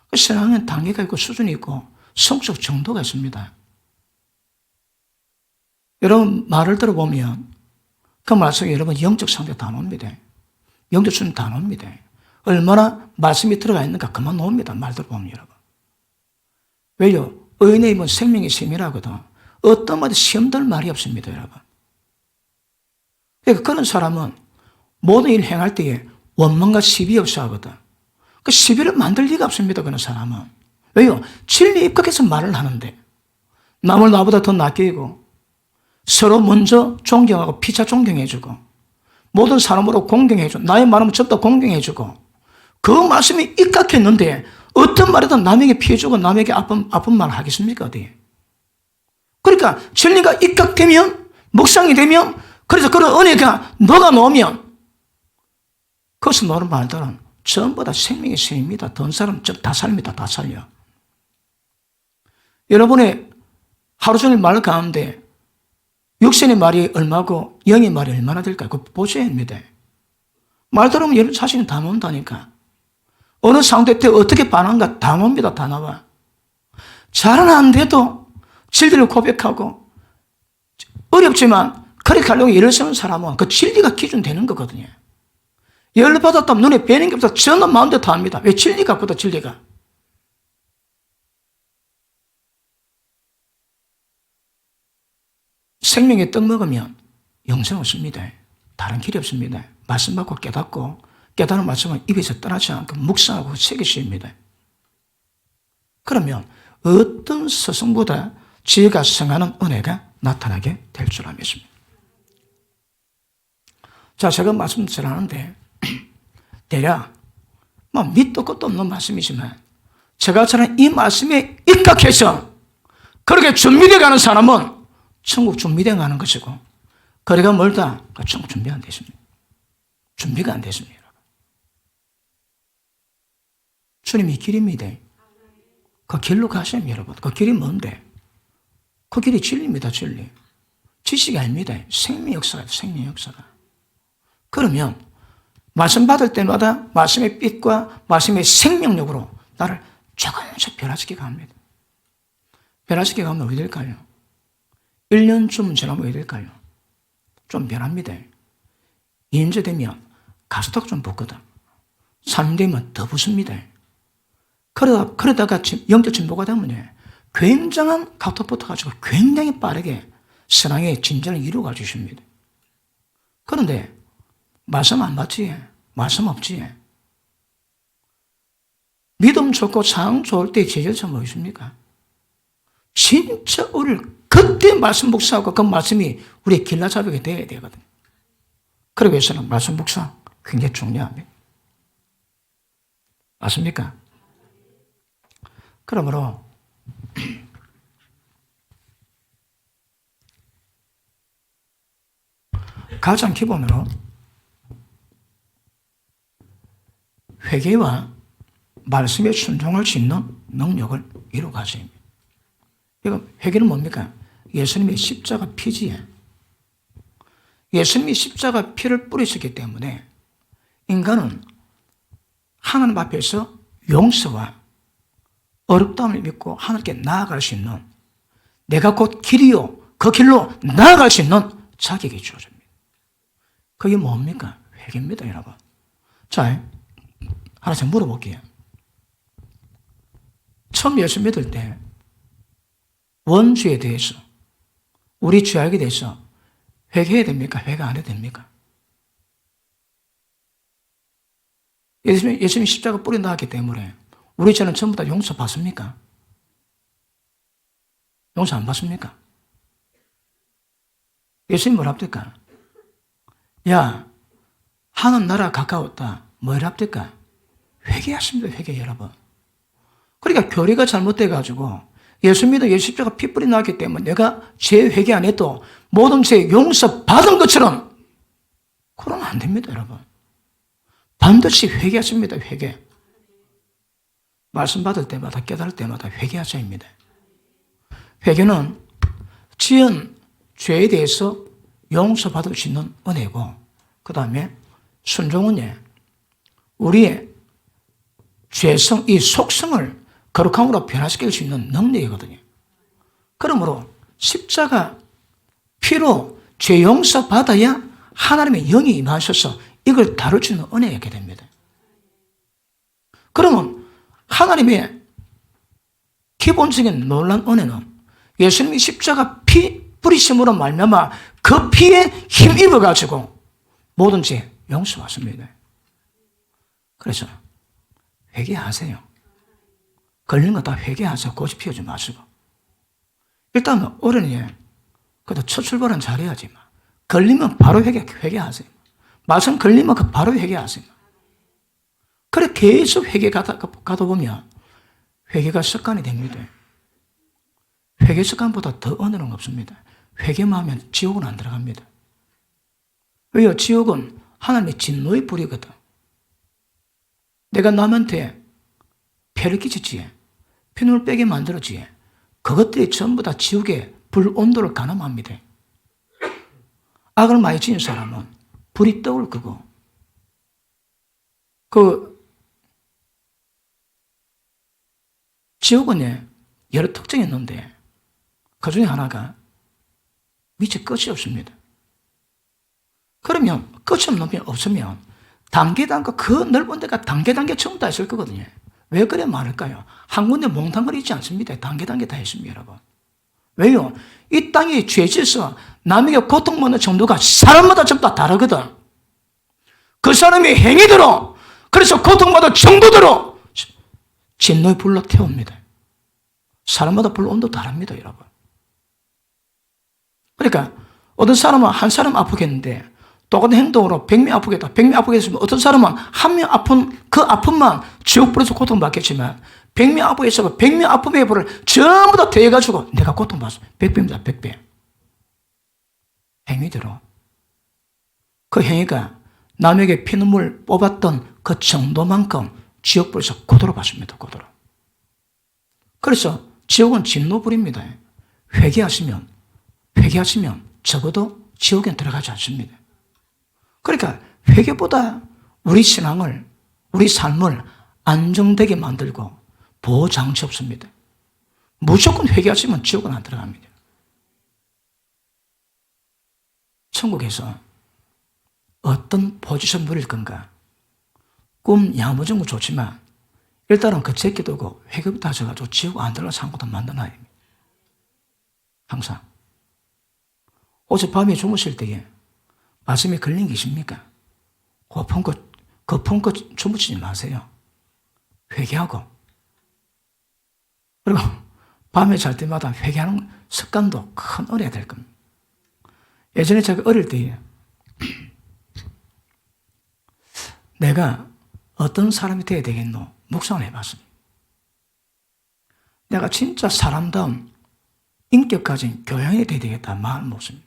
Speaker 1: 그 신앙은 단계가 있고 수준이 있고 성적 정도가 있습니다. 여러분 말을 들어보면 그 말 속에 여러분 영적 상태 다 나옵니다. 영적 수준 다 나옵니다. 얼마나 말씀이 들어가 있는가 그만 나옵니다. 말 들어보면 여러분. 왜요? 의인의 입은 생명이 세밀하거든. 어떤 말이 시험될 말이 없습니다, 여러분. 그러니까 그런 사람은 모든 일 행할 때에 원망과 시비 없이 하거든. 그 시비를 만들 리가 없습니다, 그런 사람은. 왜요? 진리에 입각해서 말을 하는데 남을 나보다 더 낫게 여기고 서로 먼저 존경하고 피차 존경해주고 모든 사람으로 공경해주고 나의 말하면 전부 다 공경해주고 그 말씀이 입각했는데 어떤 말이든 남에게 피해주고 남에게 아픈 말 하겠습니까? 어디? 그러니까 진리가 입각되면 묵상이 되면 그래서 그런 은혜가 너가 놓으면 그것을 놓는 말들은 전부 다 생명의 셈입니다. 던 사람 다 살립니다. 다 살려. 여러분의 하루 종일 말 가운데 육신의 말이 얼마고 영의 말이 얼마나 될까? 그거 보셔야 합니다. 말 들으면 여러분 자신이 다 나온다니까. 어느 상태 때 어떻게 반응한가 다 나옵니다. 다 나와. 잘은 안 돼도 진리를 고백하고 어렵지만 그렇게 하려고 일을 쓰는 사람은 그 진리가 기준 되는 거거든요. 열받았다면 눈에 뵈는 게 없어 전원 마음대로 다 합니다. 왜? 진리가 없거든, 진리가. 생명의 떡 먹으면 영생 없습니다. 다른 길이 없습니다. 말씀 받고 깨닫고 깨달은 말씀은 입에서 떠나지 않고 묵상하고 새기십니다. 그러면 어떤 스승보다 지혜가 성하는 은혜가 나타나게 될 줄 믿습니다. 자, 제가 말씀 드리는데 대략 밑도 끝도 없는 말씀이지만 제가 저는 이 말씀에 입각해서 그렇게 준비되어 가는 사람은 천국 준비되어 가는 것이고 거리가 멀다, 천국 준비 안 됐습니다. 준비가 안 됐습니다. 주님이 길입니다. 그 길로 가시면 여러분, 그 길이 뭔데? 그 길이 진리입니다, 진리. 지식이 아닙니다. 생명 역사가 생명 역사가. 그러면 말씀 받을 때마다 말씀의 빛과 말씀의 생명력으로 나를 조금씩 변화시켜 갑니다. 변화시켜 가면 어디 될까요? 1년쯤 지나면 어디 될까요? 좀 변합니다. 2년째 되면 가스떡 좀 붙거든. 3년 되면 더 붙습니다. 그러다가 영적 진보가 되면 굉장한 각도 붙어가지고 굉장히 빠르게 신앙의 진전을 이루어 주십니다. 그런데 말씀 안 받지? 말씀 없지? 믿음 좋고 상황 좋을 때 제절차 뭐 있습니까? 진짜 우리를 그때 말씀 복사하고 그 말씀이 우리의 길라잡이가 되어야 되거든요. 그러기 위해서는 말씀 복사 굉장히 중요합니다. 맞습니까? 그러므로 가장 기본으로 회개와 말씀에 순종을 짓는 능력을 이루어가셔야 합니다. 이거 회개는 뭡니까? 예수님의 십자가 피지에 예수님이 십자가 피를 뿌리셨기 때문에 인간은 하나님 앞에서 용서와 어렵다움을 믿고 하나님께 나아갈 수 있는 내가 곧 길이요 그 길로 나아갈 수 있는 자격이 주어집니다. 그게 뭡니까? 회개입니다, 여러분. 자, 하나씩 물어볼게요. 처음 예수 믿을 때 원죄에 대해서 우리 죄악에 대해서 회개해야 됩니까? 회개 안 해도 됩니까? 예수님이 십자가 뿌리 나왔기 때문에 우리 죄는 전부 다 용서 받습니까? 용서 안 받습니까? 예수님 뭐라 합니까? 야, 하나님 나라 가까웠다. 뭐라 합니까? 회개하십니다, 회개 여러분. 그러니까 교리가 잘못돼가지고 예수 믿어 예수 십자가 피 뿌리 나왔기 때문에 내가 죄 회개 안 해도 모든 죄 용서 받은 것처럼 그러면 안 됩니다, 여러분. 반드시 회개하십니다, 회개. 말씀 받을 때마다 깨달을 때마다 회개하셔야 합니다. 회개는 지은 죄에 대해서 용서받을 수 있는 은혜고 그 다음에 순종은 우리의 죄성, 이 속성을 거룩함으로 변화시킬 수 있는 능력이거든요. 그러므로 십자가 피로 죄 용서 받아야 하나님의 영이 임하셔서 이걸 다룰 수 있는 은혜가 있게 됩니다. 그러면 하나님의 기본적인 놀라운 은혜는 예수님이 십자가 피 뿌리심으로 말미암아 그 피에 힘입어가지고 모든 죄 용서받습니다. 그래서 회개하세요. 걸린 거 다 회개하세요. 고집 피우지 마시고. 일단 어른이 그래도 첫 출발은 잘해야지. 걸리면 바로 회개하세요. 말씀 걸리면 바로 회개하세요. 그래 계속 회개 가다 보면 회개가 습관이 됩니다. 회개 습관보다 더 은혜는 없습니다. 회개만 하면 지옥은 안 들어갑니다. 왜요? 지옥은 하나님의 진노의 불이거든. 내가 남한테 폐를 끼쳤지, 피눈을 빼게 만들었지, 그것들이 전부 다 지옥의 불 온도를 가늠합니다. 악을 많이 지은 사람은 불이 떠올 거고, 지옥은 여러 특징이 있는데 그 중에 하나가 밑에 끝이 없습니다. 그러면 끝이 없으면 단계단계 그 넓은 데가 단계단계 전부 다 있을 거거든요. 왜 그래 많을까요? 한 군데 몽탕거리 있지 않습니다. 단계단계 다 있습니다, 여러분. 왜요? 이 땅의 죄짓어 남에게 고통받는 정도가 사람마다 전부 다 다르거든. 그 사람의 행위대로, 그래서 고통받는 정도대로 진노의 불로 태웁니다. 사람마다 불 온도 다릅니다, 여러분. 그러니까 어떤 사람은 한 사람 아프겠는데 똑같은 행동으로 100명 아프겠다. 100명 아프겠으면 어떤 사람은 한 명 아픈 그 아픔만 지옥불에서 고통받겠지만 100명 아프게 있어서 100명 아픔의 불을 전부 다 대해가지고 내가 고통받았어. 100배입니다. 100배. 행위대로. 그 행위가 남에게 피눈물 뽑았던 그 정도만큼 지옥불에서 고도로 받습니다. 고도로. 그래서 지옥은 진노불입니다. 회개하시면 적어도 지옥엔 들어가지 않습니다. 그러니까 회개보다 우리 신앙을, 우리 삶을 안정되게 만들고 보호장치 없습니다. 무조건 회개하시면 지옥은 안 들어갑니다. 천국에서 어떤 포지션 누릴 건가? 꿈 야무진 거 좋지만 일단은 그 제끼두고 회개부터 하셔가지고 지옥 안 들어갈 상고도 만들어놔야 됩니다. 항상. 어젯밤에 주무실 때에 말씀이 걸린 게 있습니까? 거품 거 주무치지 마세요. 회개하고. 그리고 밤에 잘 때마다 회개하는 습관도 큰 어려야 될 겁니다. 예전에 제가 어릴 때에 내가 어떤 사람이 되어야 되겠노? 묵상을 해봤습니다. 내가 진짜 사람다운 인격 가진 교양이 되어야 되겠다 마음 먹습니다.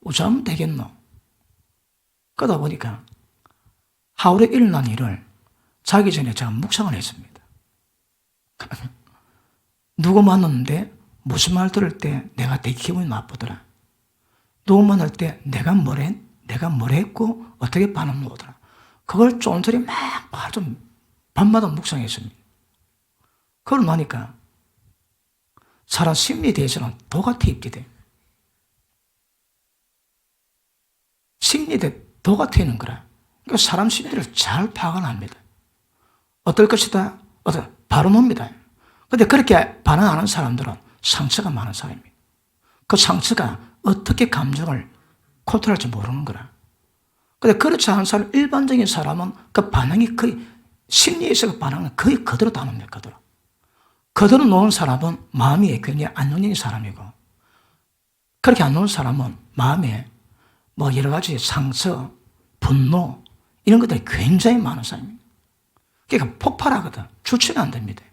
Speaker 1: 어쩌면 되겠노? 그러다 보니까 하루에 일어난 일을 자기 전에 제가 묵상을 했습니다. 누구 만났는데 무슨 말 들을 때 내가 되게 기분이 나쁘더라. 누구 만날 때 내가 뭘 했고 어떻게 반응을 오더라. 그걸 쫀쫀히 막 좀 밤마다 묵상했습니다. 그걸 나니까 사람 심리에 대해서는 도가 트입게 돼. 심리에 대해 도가 트이는 거라. 그러니까 사람 심리를 잘 파악을 합니다. 어떨 것이다? 바로 놉니다. 그런데 그렇게 반응하는 사람들은 상처가 많은 사람입니다. 그 상처가 어떻게 감정을 컨트롤할지 모르는 거라. 그런데 그렇지 않은 사람, 일반적인 사람은 그 반응이 거의, 심리에서 그 반응은 거의 그대로 나눕니다. 그대로. 그대로 놓은 사람은 마음이 굉장히 안정적인 사람이고, 그렇게 안 놓은 사람은 마음에 뭐 여러 가지 상처, 분노, 이런 것들이 굉장히 많은 사람입니다. 그러니까 폭발하거든. 주체가 안 됩니다.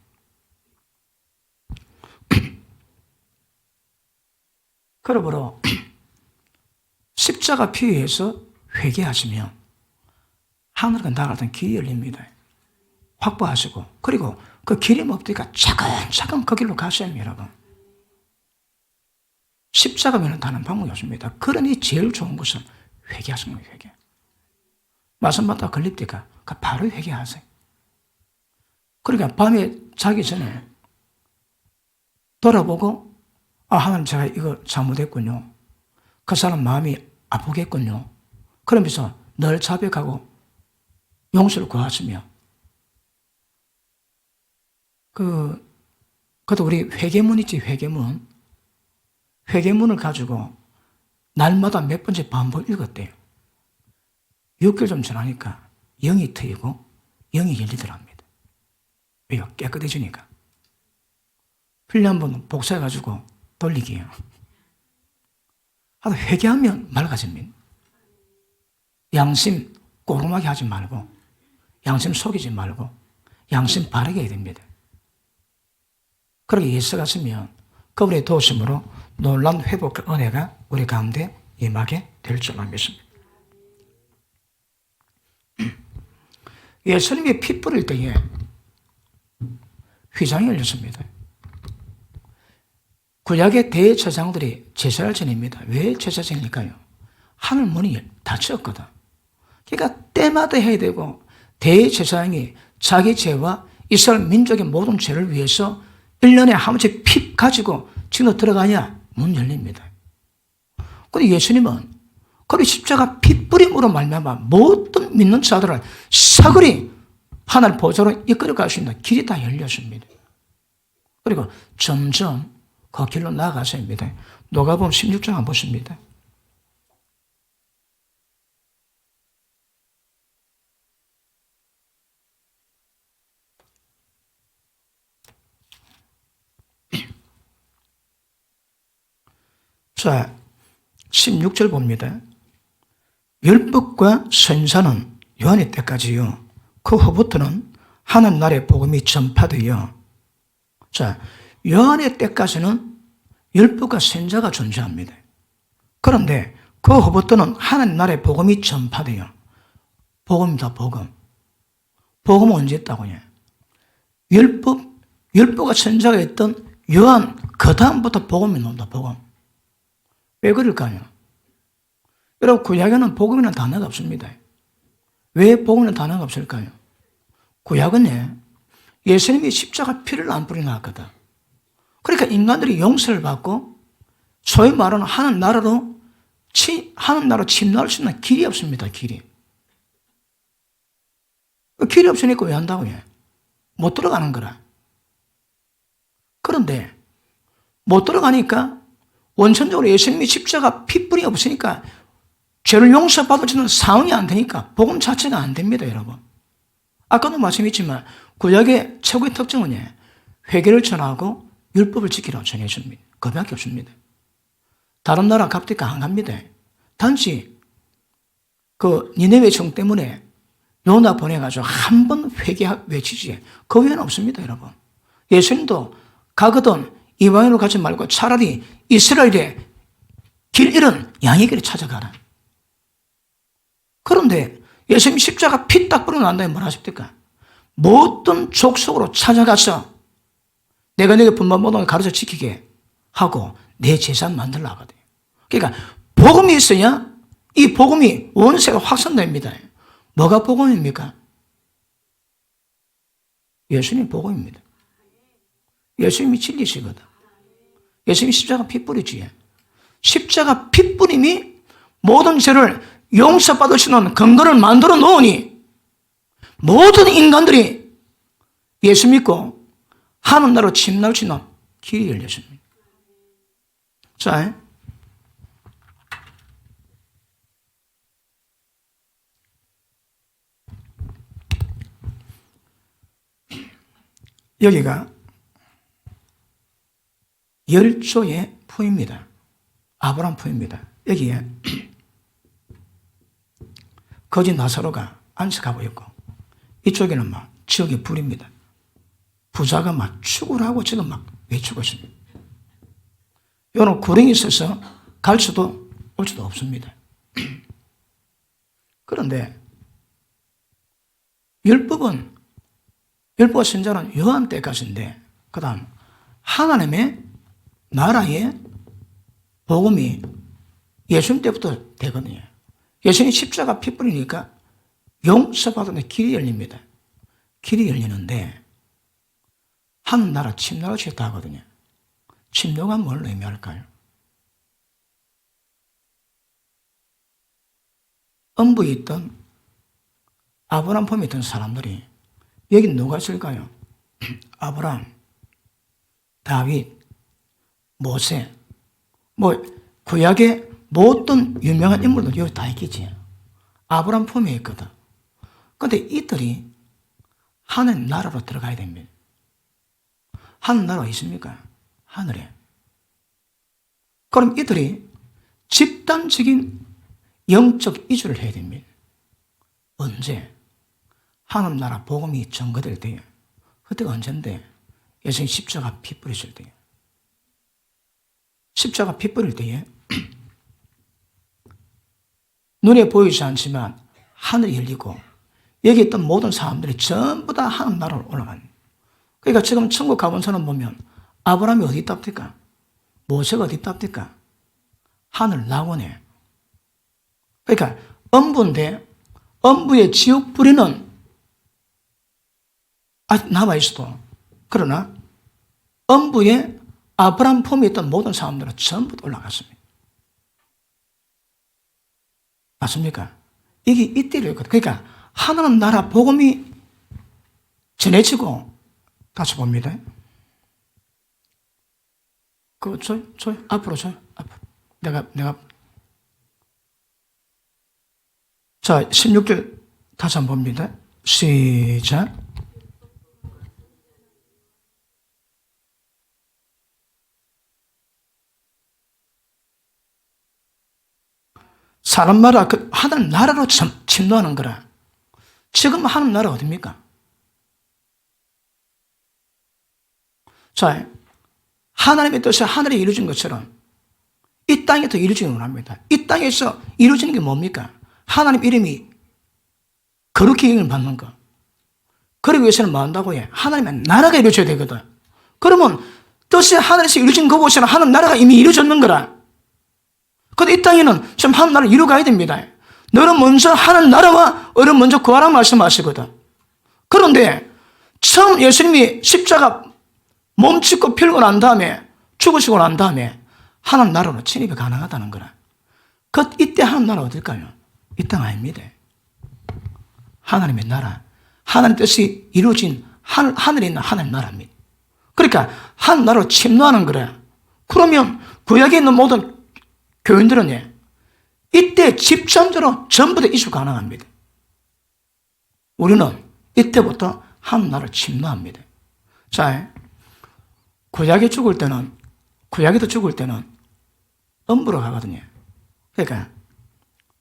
Speaker 1: 그러므로 십자가 피 위에서 회개하시면 하늘과 나가던 길이 열립니다. 확보하시고, 그리고 그 길이 없으니까 차근차근 그 길로 가셔야 합니다, 여러분. 십자가면은 다른 방법이 없습니다. 그러니 제일 좋은 것은 회개하시는 거예요, 회개. 말씀 받다가 걸릴 때가 바로 회개하세요. 그러니까 밤에 자기 전에 돌아보고, 하나님 제가 이거 잘못했군요. 그 사람 마음이 아프겠군요. 그러면서 늘 자백하고 용서를 구하시며, 그것도 우리 회개문 있지, 회개문. 회개문을 가지고 날마다 몇 번째 반복 읽었대요. 6개월 좀 지나니까 영이 트이고 영이 열리더랍니다. 왜요? 깨끗해지니까. 필리 한번 복사해가지고 돌리기예요. 하다 회개하면 맑아집니다. 양심 꼬름하게 하지 말고, 양심 속이지 말고, 양심 바르게 해야 됩니다. 그렇게 예수 같으면 그분의 도우심으로 놀라운 회복 은혜가 우리 가운데 임하게 될 줄로 믿습니다. 예수님이 피 뿌릴 때에 휘장이 열렸습니다. 구약의 대제사장들이 제사를 지냅니다. 왜 제사 지낼까요? 하늘 문이 닫혔거든. 그러니까 때마다 해야 되고 대제사장이 자기 죄와 이스라엘 민족의 모든 죄를 위해서 1년에 한 번씩 핍 가지고 지금 들어가야 문 열립니다. 그런데 예수님은 그 십자가 핏뿌림으로 말미암아 모든 믿는 자들을 사거리 하늘 보좌로 이끌어 갈 수 있는 길이 다 열렸습니다. 그리고 점점 그 길로 나아가서입니다. 누가복음 16장 한번 보십니다. 자, 16절 봅니다. 율법과 선지자는 요한의 때까지요. 그 후부터는 하늘나라의 복음이 전파되어, 자, 요한의 때까지는 율법과 선지자가 존재합니다. 그런데 그 후부터는 하늘나라의 복음이 전파되어, 복음이다, 복음. 복음은 언제 있다고요? 율법과 선지자가 있던 요한 그 다음부터 복음이 나온다, 복음. 왜 그럴까요? 여러분, 구약에는 복음이라는 단어가 없습니다. 왜 복음이라는 단어가 없을까요? 구약은 예수님이 십자가 피를 안 뿌려 나왔거든. 그러니까 인간들이 용서를 받고 소위 말하는 하늘나라로 침노할 수 있는 길이 없습니다, 길이. 길이 없으니까 왜 한다고요? 못 들어가는 거라. 그런데 못 들어가니까 원천적으로 예수님이 십자가 핏불이 없으니까 죄를 용서받을 수 있는 상황이 안 되니까 복음 자체가 안 됩니다, 여러분. 아까도 말씀했지만 구약의 최고의 특징은 회개를 전하고 율법을 지키라고 전해줍니다. 그밖에 없습니다. 다른 나라 갑자기 안 갑니다. 단지 그 니네웨 정 때문에 요나 보내가지고 한 번 외치지 그 외에는 없습니다, 여러분. 예수님도 가거든 이방인으로 가지 말고 차라리 이스라엘의 길 잃은 양의 길을 찾아가라. 그런데 예수님 십자가 피 딱 뿌리고 난 다음에 뭐라 하십니까? 모든 족속으로 찾아가서 내가 너에게 분반 모든 걸 가르쳐 지키게 하고 내 제사를 만들라 하거든요. 그러니까 복음이 있어야 이 복음이 원세가 확산됩니다. 뭐가 복음입니까? 예수님 복음입니다. 예수님이 진리시거든. 예수님이 십자가 피 뿌리지. 십자가 피 뿌림이 모든 죄를 용서받을 수 있는 근거를 만들어 놓으니 모든 인간들이 예수 믿고 하늘나라로 침노할 수 있는 길이 열렸습니다. 자, 여기가 열조의 품입니다. 아브라함 품입니다. 여기에 거지 나사로가 안식하고 있고 이쪽에는 막 지옥의 불입니다. 부자가 막 축을 하고 지금 막 외치고 있습니다. 이런 구렁이 있어서 갈 수도 올 수도 없습니다. 그런데 율법 선지자는 요한 때까지인데 그 다음 하나님의 나라의 복음이 예수님 때부터 되거든요. 예수님 십자가 피 뿌리니까 용서받는 길이 열립니다. 길이 열리는데 하늘나라 침노가 죄다 하거든요. 침노가 뭘 의미할까요? 음부에 있던 아브라함 품에 있던 사람들이 여기 누가 있을까요? 아브라함, 다윗, 모세, 구약의 모든 유명한 인물들 여기 다 있겠지. 아브라함 품에 있거든. 그런데 이들이 하늘나라로 들어가야 됩니다. 하늘나라가 있습니까? 하늘에. 그럼 이들이 집단적인 영적 이주를 해야 됩니다. 언제? 하늘나라 복음이 전거될 때요. 그때가 언젠데? 예수님 십자가 피 뿌렸을 때요. 십자가 피 뿌릴 때에 눈에 보이지 않지만 하늘이 열리고 여기 있던 모든 사람들이 전부 다 하늘나라로 올라가는. 그러니까 지금 천국 가본 사람 보면 아브라함이 어디 있답니까? 모세가 어디 있답니까? 하늘 낙원에. 그러니까 음부인데 음부의 지옥 뿌리는 아직 남아있어도, 그러나 음부에 아브라함 품에 있던 모든 사람들은 전부 올라갔습니다. 맞습니까? 이게 이때를, 그러니까 하나님 나라 복음이 전해지고, 다시 봅니다. 앞으로 줘요. 앞으로. 내가. 자, 16절 다시 한번 봅니다. 시작. 사람 나라, 하나님 나라로 침노하는 거라. 지금 하나님 나라 어딥니까? 자, 하나님의 뜻이 하늘에 이루어진 것처럼 이 땅에도 이루어지기 원합니다. 이 땅에서 이루어지는 게 뭡니까? 하나님 이름이 거룩히 여김을 받는 거. 그러기 위해서는 뭐 한다고 해? 하나님의 나라가 이루어져야 되거든. 그러면 뜻이 하늘에서 이루어진 그곳에는 하나님 나라가 이미 이루어졌는 거라. 근데 이 땅에는 지금 하나님 나라를 이루어가야 됩니다. 너는 먼저 하나님 나라와 너는 먼저 구하라 말씀하시거든. 그런데 처음 예수님이 십자가 몸짓고 필고 난 다음에 죽으시고 난 다음에 하나님 나라로 진입이 가능하다는 거라. 이때 하나님 나라 어딜까요? 이 땅 아닙니다. 하나님의 나라, 하나님 뜻이 이루어진 하늘에 있는 하나님 나라입니다. 그러니까 하나님 나라로 침노하는 거라. 그러면 구약에 있는 모든 교인들은 이때 집단적으로 전부 다 이주 가능합니다. 우리는 이때부터 하나님 나라를 침노합니다. 자, 구약에도 죽을 때는 음부로 가거든요. 그러니까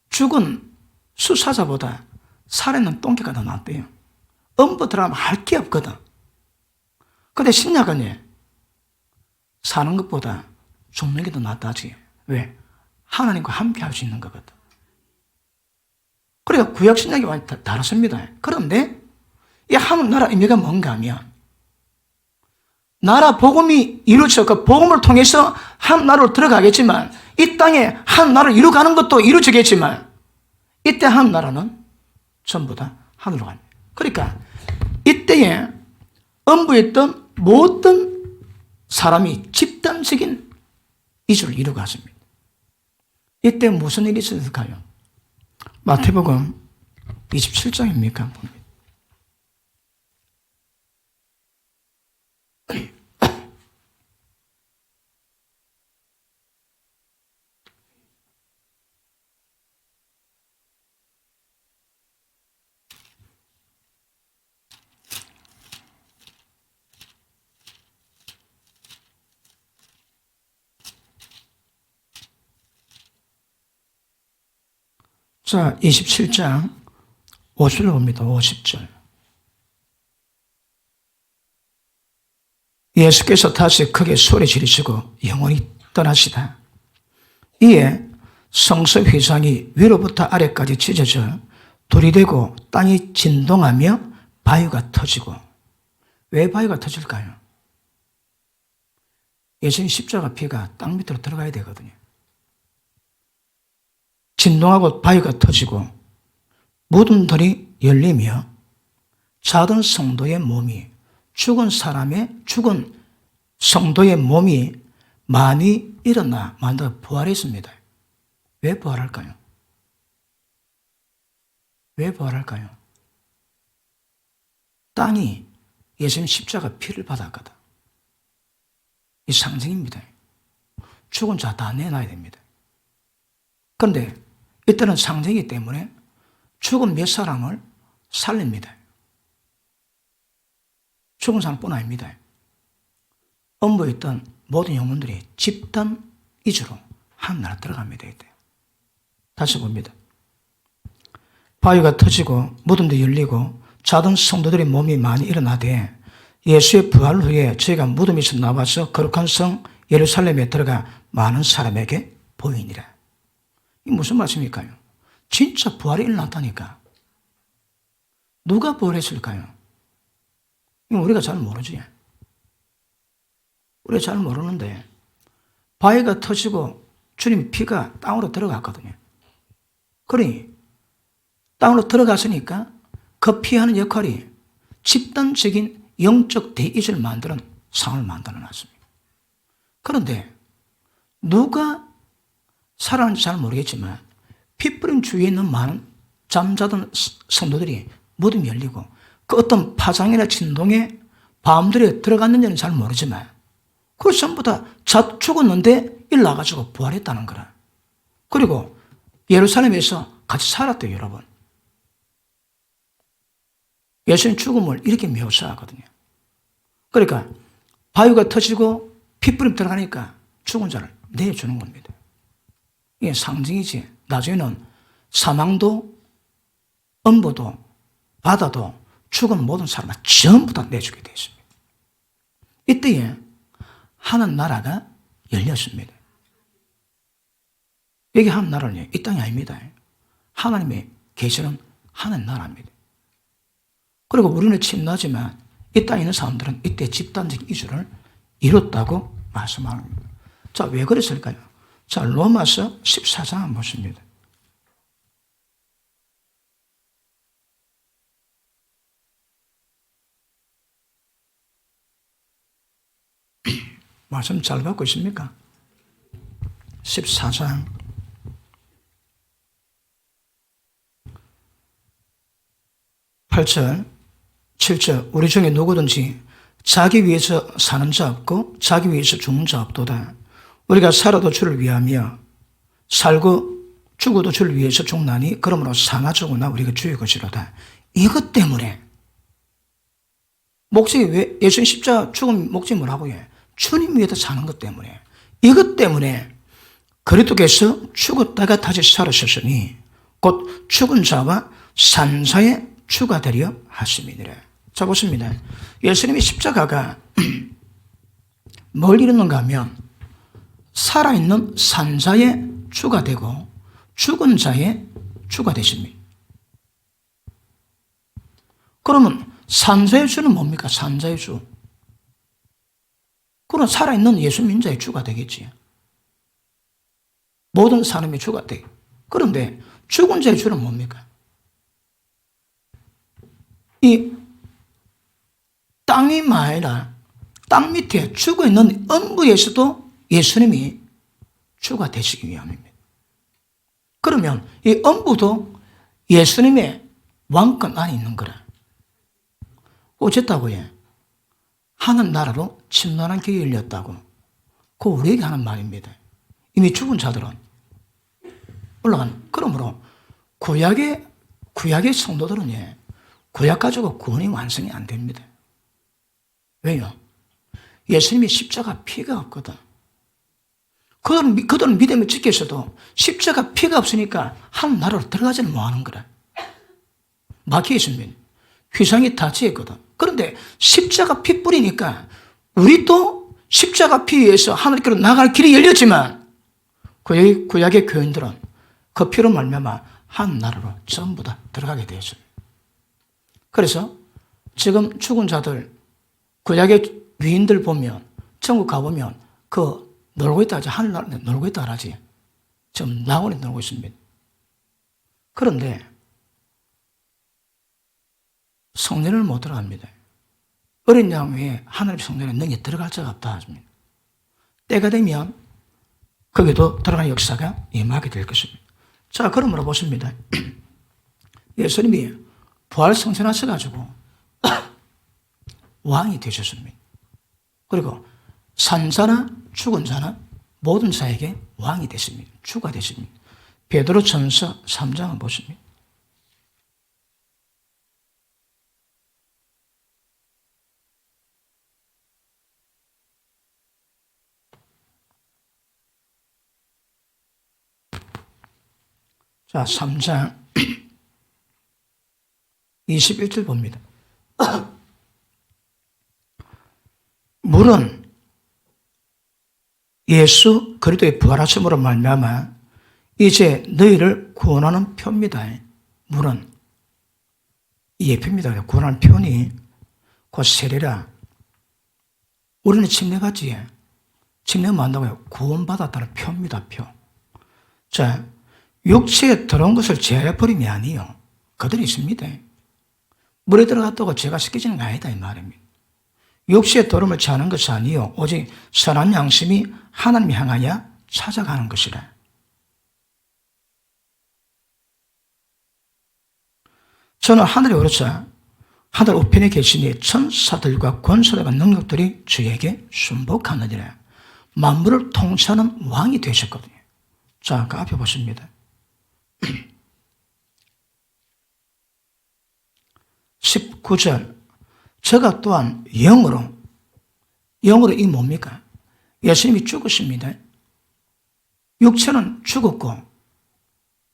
Speaker 1: 죽은 수사자보다 살아있는 똥개가 더 낫대요. 음부 들어가면 할 게 없거든. 근데 신약은 사는 것보다 죽는 게 더 낫다지. 왜? 하나님과 함께 할 수 있는 거거든. 그러니까 구약 신약이 완전히 다르습니다. 그런데 이 하나님 나라 의미가 뭔가 하면 나라 복음이 이루어져 그 복음을 통해서 한 나라로 들어가겠지만 이 땅에 한 나라를 이루어가는 것도 이루어지겠지만 이때 한 나라는 전부 다 하늘로 갑니다. 그러니까 이때에 음부에 있던 모든 사람이 집단적인 이주를 이루어갔습니다. 이때 무슨 일이 있었을까요? 마태복음 27장입니까? 자, 27장 50절 봅니다. 50절. 예수께서 다시 크게 소리 지르시고 영원히 떠나시다. 이에 성서 휘장이 위로부터 아래까지 찢어져 돌이 되고 땅이 진동하며 바위가 터지고. 왜 바위가 터질까요? 예수님 십자가 피가 땅 밑으로 들어가야 되거든요. 진동하고 바위가 터지고 무덤들이 열리며 작은 성도의 몸이 죽은 성도의 몸이 많이 일어나 만다 부활했습니다. 왜 부활할까요? 왜 부활할까요? 땅이 예수님 십자가 피를 받았거든. 이 상징입니다. 죽은 자 다 내놔야 됩니다. 그런데 이때는 상징이기 때문에 죽은 몇 사람을 살립니다. 죽은 사람뿐 아닙니다. 음부에 있던 모든 영혼들이 집단 이주로 한 나라 들어갑니다. 이때. 다시 봅니다. 바위가 터지고 무덤도 열리고 자던 성도들의 몸이 많이 일어나되 예수의 부활 후에 저희가 무덤에서 나와서 거룩한 성 예루살렘에 들어가 많은 사람에게 보이니라. 이게 무슨 말씀일까요? 진짜 부활이 일어났다니까. 누가 부활했을까요? 이거 우리가 잘 모르지. 우리가 잘 모르는데 바위가 터지고 주님 피가 땅으로 들어갔거든요. 그러니 땅으로 들어갔으니까 그 피하는 역할이 집단적인 영적 대의를 만드는 상을 만들어 놨습니다. 그런데 누가 살아는지 잘 모르겠지만 핏불임 주위에 있는 많은 잠자던 성도들이 무덤이 열리고 그 어떤 파장이나 진동에 밤들에 들어갔는지는 잘 모르지만 그걸 전부 다 죽었는데 일나가지고 부활했다는 거라. 그리고 예루살렘에서 같이 살았대요, 여러분. 예수님 죽음을 이렇게 묘사하거든요. 그러니까 바위가 터지고 핏불임 들어가니까 죽은 자를 내주는 겁니다. 이게 상징이지. 나중에는 사망도 음부도 바다도 죽은 모든 사람을 전부 다 내주게 되어 있습니다. 이때에 하는 나라가 열렸습니다. 여기 하는 나라는 이 땅이 아닙니다. 하나님의 계시는 하는 나라입니다. 그리고 우리는 침노하지만 이 땅에 있는 사람들은 이때 집단적 이주를 이뤘다고 말씀합니다. 자, 왜 그랬을까요? 자, 로마서 14장 한번 보십니다. 말씀 잘 받고 있습니까? 14장 8절 7절 우리 중에 누구든지 자기 위해서 사는 자 없고 자기 위해서 죽는 자 없도다. 우리가 살아도 주를 위하며 살고 죽어도 주를 위해서 죽나니 그러므로 사나 죽으나 우리가 주의 것이로다. 이것 때문에 목적이 왜 예수님 십자가 죽은 목적이 뭐라고 해? 주님 위해서 사는 것 때문에 이것 때문에 그리스도께서 죽었다가 다시 살으셨으니 곧 죽은 자와 산 자의 주가 되려 하심이니라. 자, 보십니다. 예수님의 십자가가 뭘 이루는가 하면 살아있는 산 자의 주가 되고 죽은 자의 주가 되십니다. 그러면 산 자의 주는 뭡니까? 산 자의 주. 그럼 살아있는 예수 민자의 주가 되겠지. 모든 사람의 주가 돼. 그런데 죽은 자의 주는 뭡니까? 이 땅이 아니라 땅 밑에 죽어있는 음부에서도 예수님이 주가 되시기 위함입니다. 그러면 이 음부도 예수님의 왕권 안에 있는 거라. 어쨌다고 해? 하는 나라로 침노하는 길이 열렸다고. 그거 우리에게 하는 말입니다. 이미 죽은 자들은 올라간. 그러므로 구약의 성도들은 구약 가지고 구원이 완성이 안 됩니다. 왜요? 예수님이 십자가 피가 없거든. 그들은 믿음을 지켜 있어도 십자가 피가 없으니까 한 나라로 들어가지는 못하는 거라. 막혀 있습니다. 휘상이 닫혀있거든. 그런데 십자가 피 뿌리니까 우리도 십자가 피 위에서 하늘께로 나갈 길이 열렸지만 구약의 교인들은 그 피로 말미암아 한 나라로 전부 다 들어가게 되었습니다. 그래서 지금 죽은 자들 구약의 위인들 보면 천국 가보면 그 놀고 있다 하지. 하늘나라에 놀고 있다 하지. 지금 낙원에 놀고 있습니다. 그런데 성전을 못 들어갑니다. 어린 양 외에 하늘의 성전에 능히 들어갈 자가 없다 하십니다. 때가 되면 거기도 들어가는 역사가 임하게 될 것입니다. 자, 그러므로 보십니다. 예수님이 부활 성천하셔가지고 왕이 되셨습니다. 그리고 산자나 죽은 자나 모든 자에게 왕이 되십니다. 주가 되십니다. 베드로전서 3장을 보십니다. 자, 3장 21절 봅니다. 물은 예수 그리스도의 부활하심으로 말미암아 이제 너희를 구원하는 표입니다. 물은 예표입니다. 구원하는 표현이 곧 세례라. 우리는 침례받지. 침례 만다고요? 구원받았다는 표입니다, 표. 자, 육체에 들어온 것을 제해버림이 아니요. 그들이 있습니다. 물에 들어갔다고 죄가 씻기지는 게 아니다, 이 말입니다. 육체의 도름을 취하는 것이 아니요. 오직 선한 양심이 하나님을 향하여 찾아가는 것이라. 저는 하늘에 오르자 하늘 우편에 계시니 천사들과 권세들과 능력들이 주에게 순복하느니라. 만물을 통치하는 왕이 되셨거든요. 자, 그 앞에 보십니다. 19절. 저가 또한 영으로 이 뭡니까? 예수님이 죽으십니다. 육체는 죽었고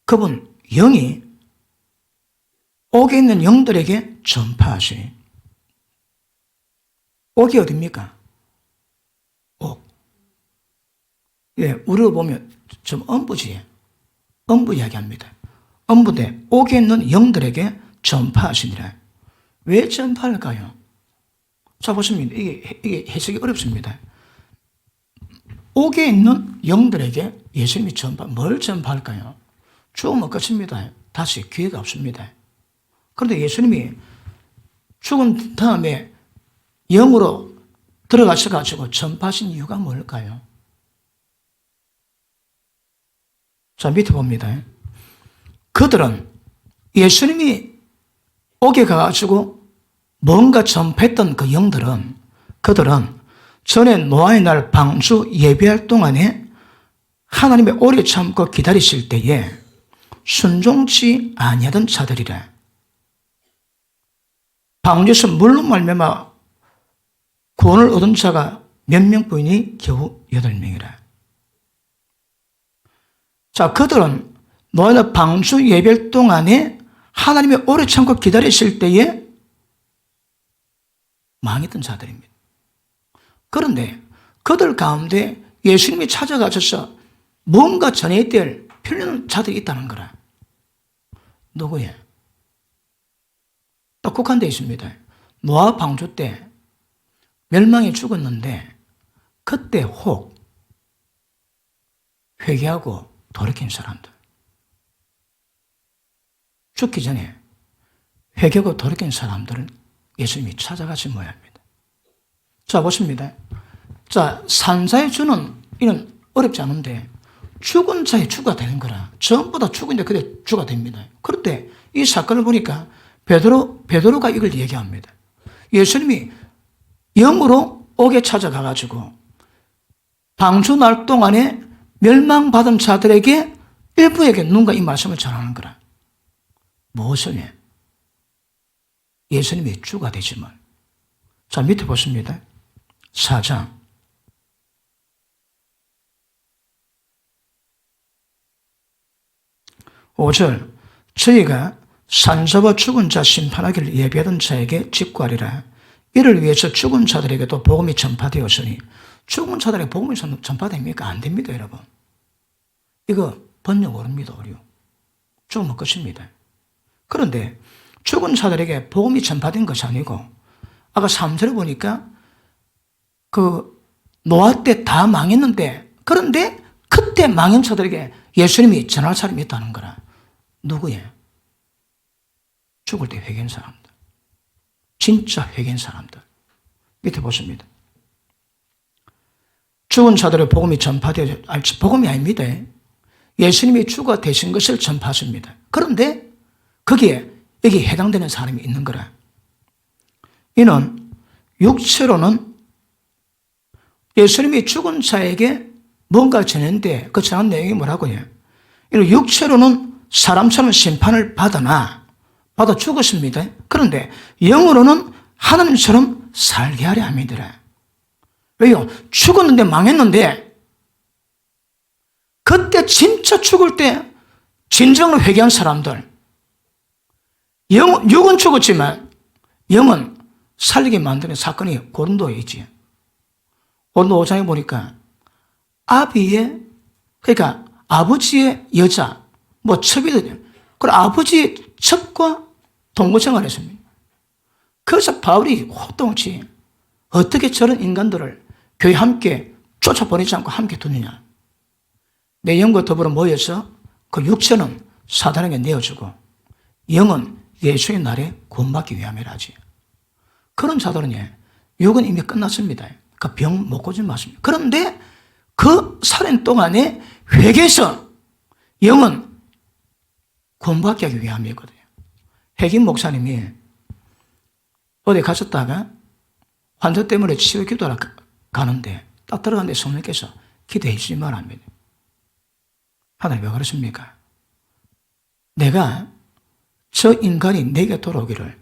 Speaker 1: 그분 영이 옥에 있는 영들에게 전파하시니. 옥이 어딥니까? 옥. 예, 우리로 보면 좀 엄부지에 엄부 이야기합니다. 엄부대 옥에 있는 영들에게 전파하시니라. 왜 전파할까요? 자, 보십니다. 이게 해석이 어렵습니다. 옥에 있는 영들에게 예수님이 뭘 전파할까요? 죽으면 끝입니다. 다시 기회가 없습니다. 그런데 예수님이 죽은 다음에 영으로 들어가셔가지고 전파하신 이유가 뭘까요? 자, 밑에 봅니다. 그들은 예수님이 옥에 가가지고 뭔가 전파했던 그 영들은 그들은 전에 노아의 날 방주 예배할 동안에 하나님의 오래 참고 기다리실 때에 순종치 아니하던 자들이라. 방주에서 물로 말미암아 구원을 얻은 자가 몇 명뿐이니 겨우 8명이라. 자, 그들은 노아의 날 방주 예배할 동안에 하나님의 오래 참고 기다리실 때에 망했던 자들입니다. 그런데 그들 가운데 예수님이 찾아가셔서 뭔가 전해야 될 필요한 자들이 있다는 거라. 누구예요? 딱 국한되어 있습니다. 노아 방주 때 멸망이 죽었는데 그때 혹 회개하고 돌이킨 사람들. 죽기 전에 회개하고 돌이킨 사람들은 예수님이 찾아가신 모양입니다. 자, 보십니다. 자, 산자의 주는 이는 어렵지 않은데 죽은 자의 주가 되는 거라. 전부 다 죽은데 그때 주가 됩니다. 그런데 이 사건을 보니까 베드로가 이걸 얘기합니다. 예수님이 영으로 옥에 찾아가가지고 방주 날 동안에 멸망받은 자들에게 일부에게 누군가 이 말씀을 전하는 거라. 무엇을? 예수님이 주가 되지만. 자, 밑에 보십니다. 4장. (5절) 저희가 산자와 죽은 자 심판하기를 예비하던 자에게 직구하리라. 이를 위해서 죽은 자들에게도 복음이 전파되었으니. 죽은 자들에게 복음이 전파됩니까? 안 됩니다, 여러분. 이거 번역 어렵니다, 어려워. 죽으면 끝입니다. 그런데 죽은 자들에게 복음이 전파된 것이 아니고 아까 3절에 보니까 그 노아 때 다 망했는데 그런데 그때 망한 자들에게 예수님이 전할 사람이 있다는 거라. 누구예요? 죽을 때 회개한 사람들. 진짜 회개한 사람들. 밑에 보십니다. 죽은 자들의 복음이 전파되어, 복음이 아닙니다. 예수님이 주가 되신 것을 전파하십니다. 그런데 거기에 여기 해당되는 사람이 있는 거라. 이는 육체로는 예수님이 죽은 자에게 뭔가 전했는데 그 전한 내용이 뭐라고요? 이는 육체로는 사람처럼 심판을 받아 죽었습니다. 그런데 영으로는 하나님처럼 살게 하려 합니다. 왜요? 죽었는데 망했는데 그때 진짜 죽을 때 진정으로 회개한 사람들, 육은 죽었지만 영은 살리게 만드는 사건이 고린도에 있지. 고린도 5장에 보니까 그러니까 아버지의 여자, 첩이든, 그리고 아버지의 첩과 동거생활을 했습니다. 그래서 바울이 호통치 어떻게 저런 인간들을 교회 함께 쫓아버리지 않고 함께 두느냐? 내 영과 더불어 모여서 그 육체는 사단에게 내어주고 영은 예수의 날에 구원받기 위함이라지. 그런 자들은 육은 이미 끝났습니다. 그 병 못 고치면 맞습니다. 그런데 그 살인 동안에 회개해서 영은 구원받기 하기 위함이거든요. 핵임 목사님이 어디 가셨다가 환자 때문에 치유 기도하러 가는데 딱 들어갔는데 성령께서 기도해 주지 말랍니다. 하나님 왜 그러십니까? 내가 저 인간이 내게 돌아오기를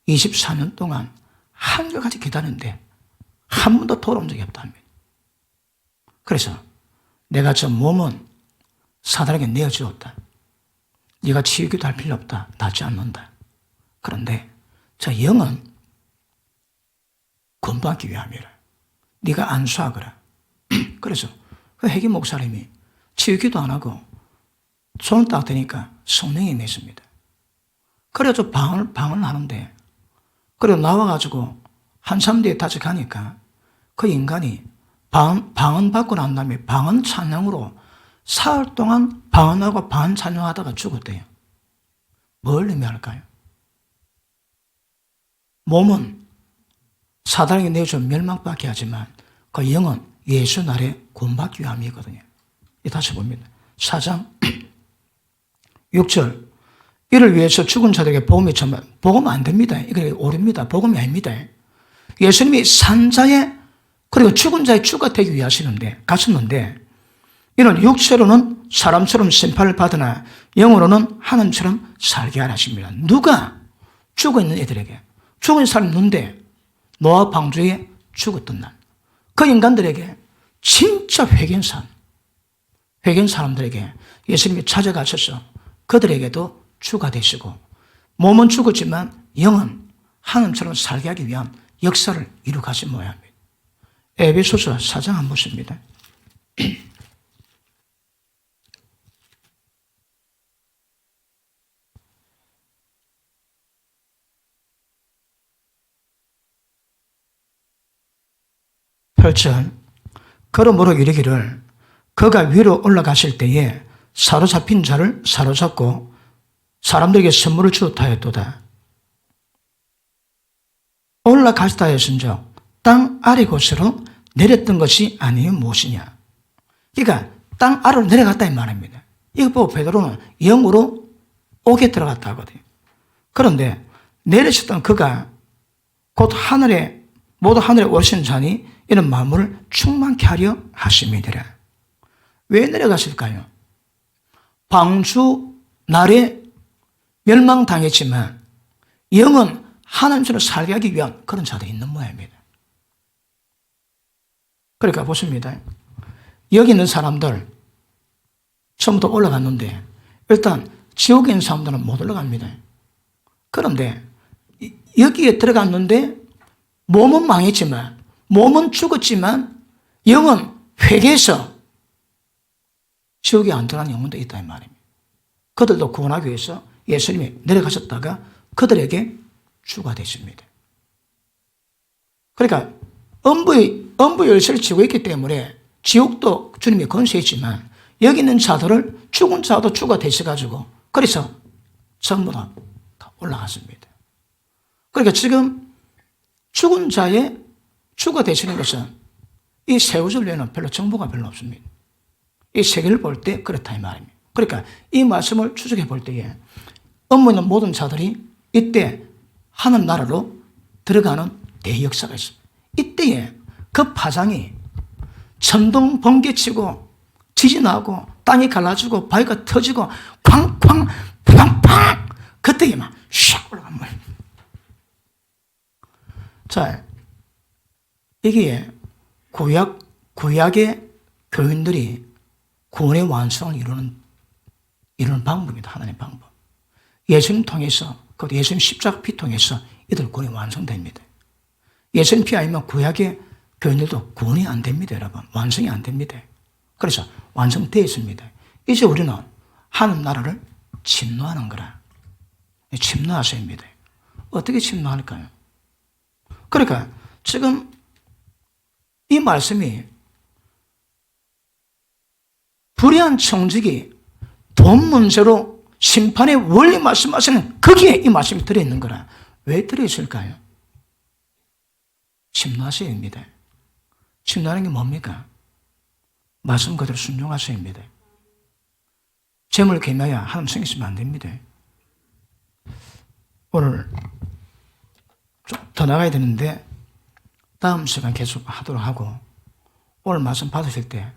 Speaker 1: 24년 동안 한결같이 기다렸는데 한 번도 돌아온 적이 없답니다. 그래서 내가 저 몸은 사단에게 내어주었다. 네가 치유기도 할 필요 없다. 낫지 않는다. 그런데 저 영은 구원받기 위함이라. 네가 안수하거라. 그래서 그 핵임 목사님이 치유기도 안 하고 손을 딱 대니까 성령이 임했습니다. 그래서 방을 하는데 그리고 나와가지고 한참 뒤에 다시 가니까 그 인간이 방언 받고 난 다음에 방언 찬양으로 사흘 동안 방언하고 방언 찬양하다가 죽었대요. 뭘 의미할까요? 몸은 사단에게 내어준 멸망밖에 하지만 그 영은 예수 날에 구원받기 위함이거든요. 다시 봅니다. 4장 6절 이를 위해서 죽은 자들에게 복음이 전말 복음 안 됩니다. 이게 오류입니다. 복음이 아닙니다. 예수님이 산자의 그리고 죽은 자의 주가 되기 위해 가셨는데 이는 육체로는 사람처럼 심판을 받으나 영으로는 하나님처럼 살게 하라 하십니다. 누가 죽어있는 애들에게 죽은 사람이 있는데 노아 방주에 죽었던 날 그 인간들에게 진짜 회개한 사람들에게 예수님이 찾아가셔서 그들에게도 주가 되시고 몸은 죽었지만 영은 하나님처럼 살게 하기 위한 역사를 이루가신 모양입니다. 에베소서 4장 한번 보십니다. 그러므로 이르기를 그가 위로 올라가실 때에 사로잡힌 자를 사로잡고 사람들에게 선물을 주었다 하였도다. 올라가시다 하였은즉 땅 아래 곳으로 내렸던 것이 아니면 무엇이냐. 그러니까 땅 아래로 내려갔다 이 말입니다. 이거 보고 베드로는 영으로 옥에 들어갔다 하거든요. 그런데 내리셨던 그가 곧 모두 하늘에 오신 자니 이런 마음을 충만케 하려 하심이니라. 왜 내려갔을까요? 방주 날에 멸망당했지만 영은 하나님처럼 살게 하기 위한 그런 자들이 있는 모양입니다. 그러니까 보십니다. 여기 있는 사람들 처음부터 올라갔는데 일단 지옥에 있는 사람들은 못 올라갑니다. 그런데 여기에 들어갔는데 몸은 망했지만 몸은 죽었지만 영은 회개해서 지옥에 안 들어간 영혼도 있다 이 말입니다. 그들도 구원하기 위해서 예수님이 내려가셨다가 그들에게 주가 되십니다. 그러니까 음부 열쇠를 쥐고 있기 때문에 지옥도 주님이 건수했지만 여기 있는 자들을 죽은 자도 주가 되셔가지고 그래서 전부 다 올라갔습니다. 그러니까 지금 죽은 자의 주가 되시는 것은 이 세 구절 외에는 별로 정보가 별로 없습니다. 이 세계를 볼 때 그렇다 이 말입니다. 그러니까 이 말씀을 추적해 볼 때에 음모에 있는 모든 자들이 이때 하늘 나라로 들어가는 대역사가 있습니다. 이때에 그 파장이 천둥 번개치고 지진하고 땅이 갈라지고 바위가 터지고 쾅쾅 팡팡 그때에 막 샥 올라간 거예요. 자, 이게 구약의 교인들이 구원의 완성을 이루는 방법입니다. 하나님의 방법. 예수님 통해서, 그 예수님 십자가 피 통해서 이들 구원이 완성됩니다. 예수님 피 아니면 구약의 교인들도 구원이 안 됩니다, 여러분. 완성이 안 됩니다. 그래서 완성되어 있습니다. 이제 우리는 하늘 나라를 침노하는 거라. 침노하셔야입니다. 어떻게 침노할까요? 그러니까 지금 이 말씀이 불의한 청직이 돈 문제로 심판의 원리 말씀하시는 거기에 이 말씀이 들어있는 거라. 왜 들어있을까요? 침노하셔야입니다. 침노하는 게 뭡니까? 말씀 그대로 순종하셔야입니다. 재물 개미하여 하나님 생기시면 안 됩니다. 오늘 좀 더 나가야 되는데 다음 시간 계속 하도록 하고, 오늘 말씀 받으실 때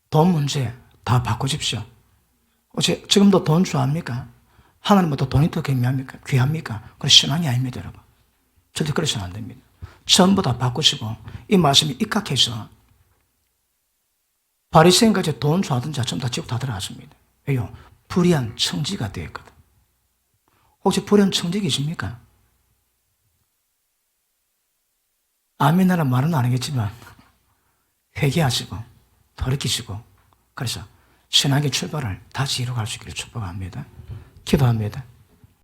Speaker 1: 돈 문제 다 바꾸십시오. 지금도 돈 좋아합니까? 하나님보다 돈이 더 귀합니까? 그건 신앙이 아닙니다, 여러분. 절대 그러시면 안 됩니다. 전부 다 바꾸시고 이 말씀이 입각해서 바리새인까지 돈 좋아하던 자 전부 다 지옥 다 들어갔습니다. 왜요? 불의한 청지가 되었거든. 혹시 불의한 청지이십니까? 아멘이라는 말은 아니겠지만 회개하시고 돌이키시고, 그래서 신앙의 출발을 다시 이루어갈 수 있기를 축복합니다. 기도합니다.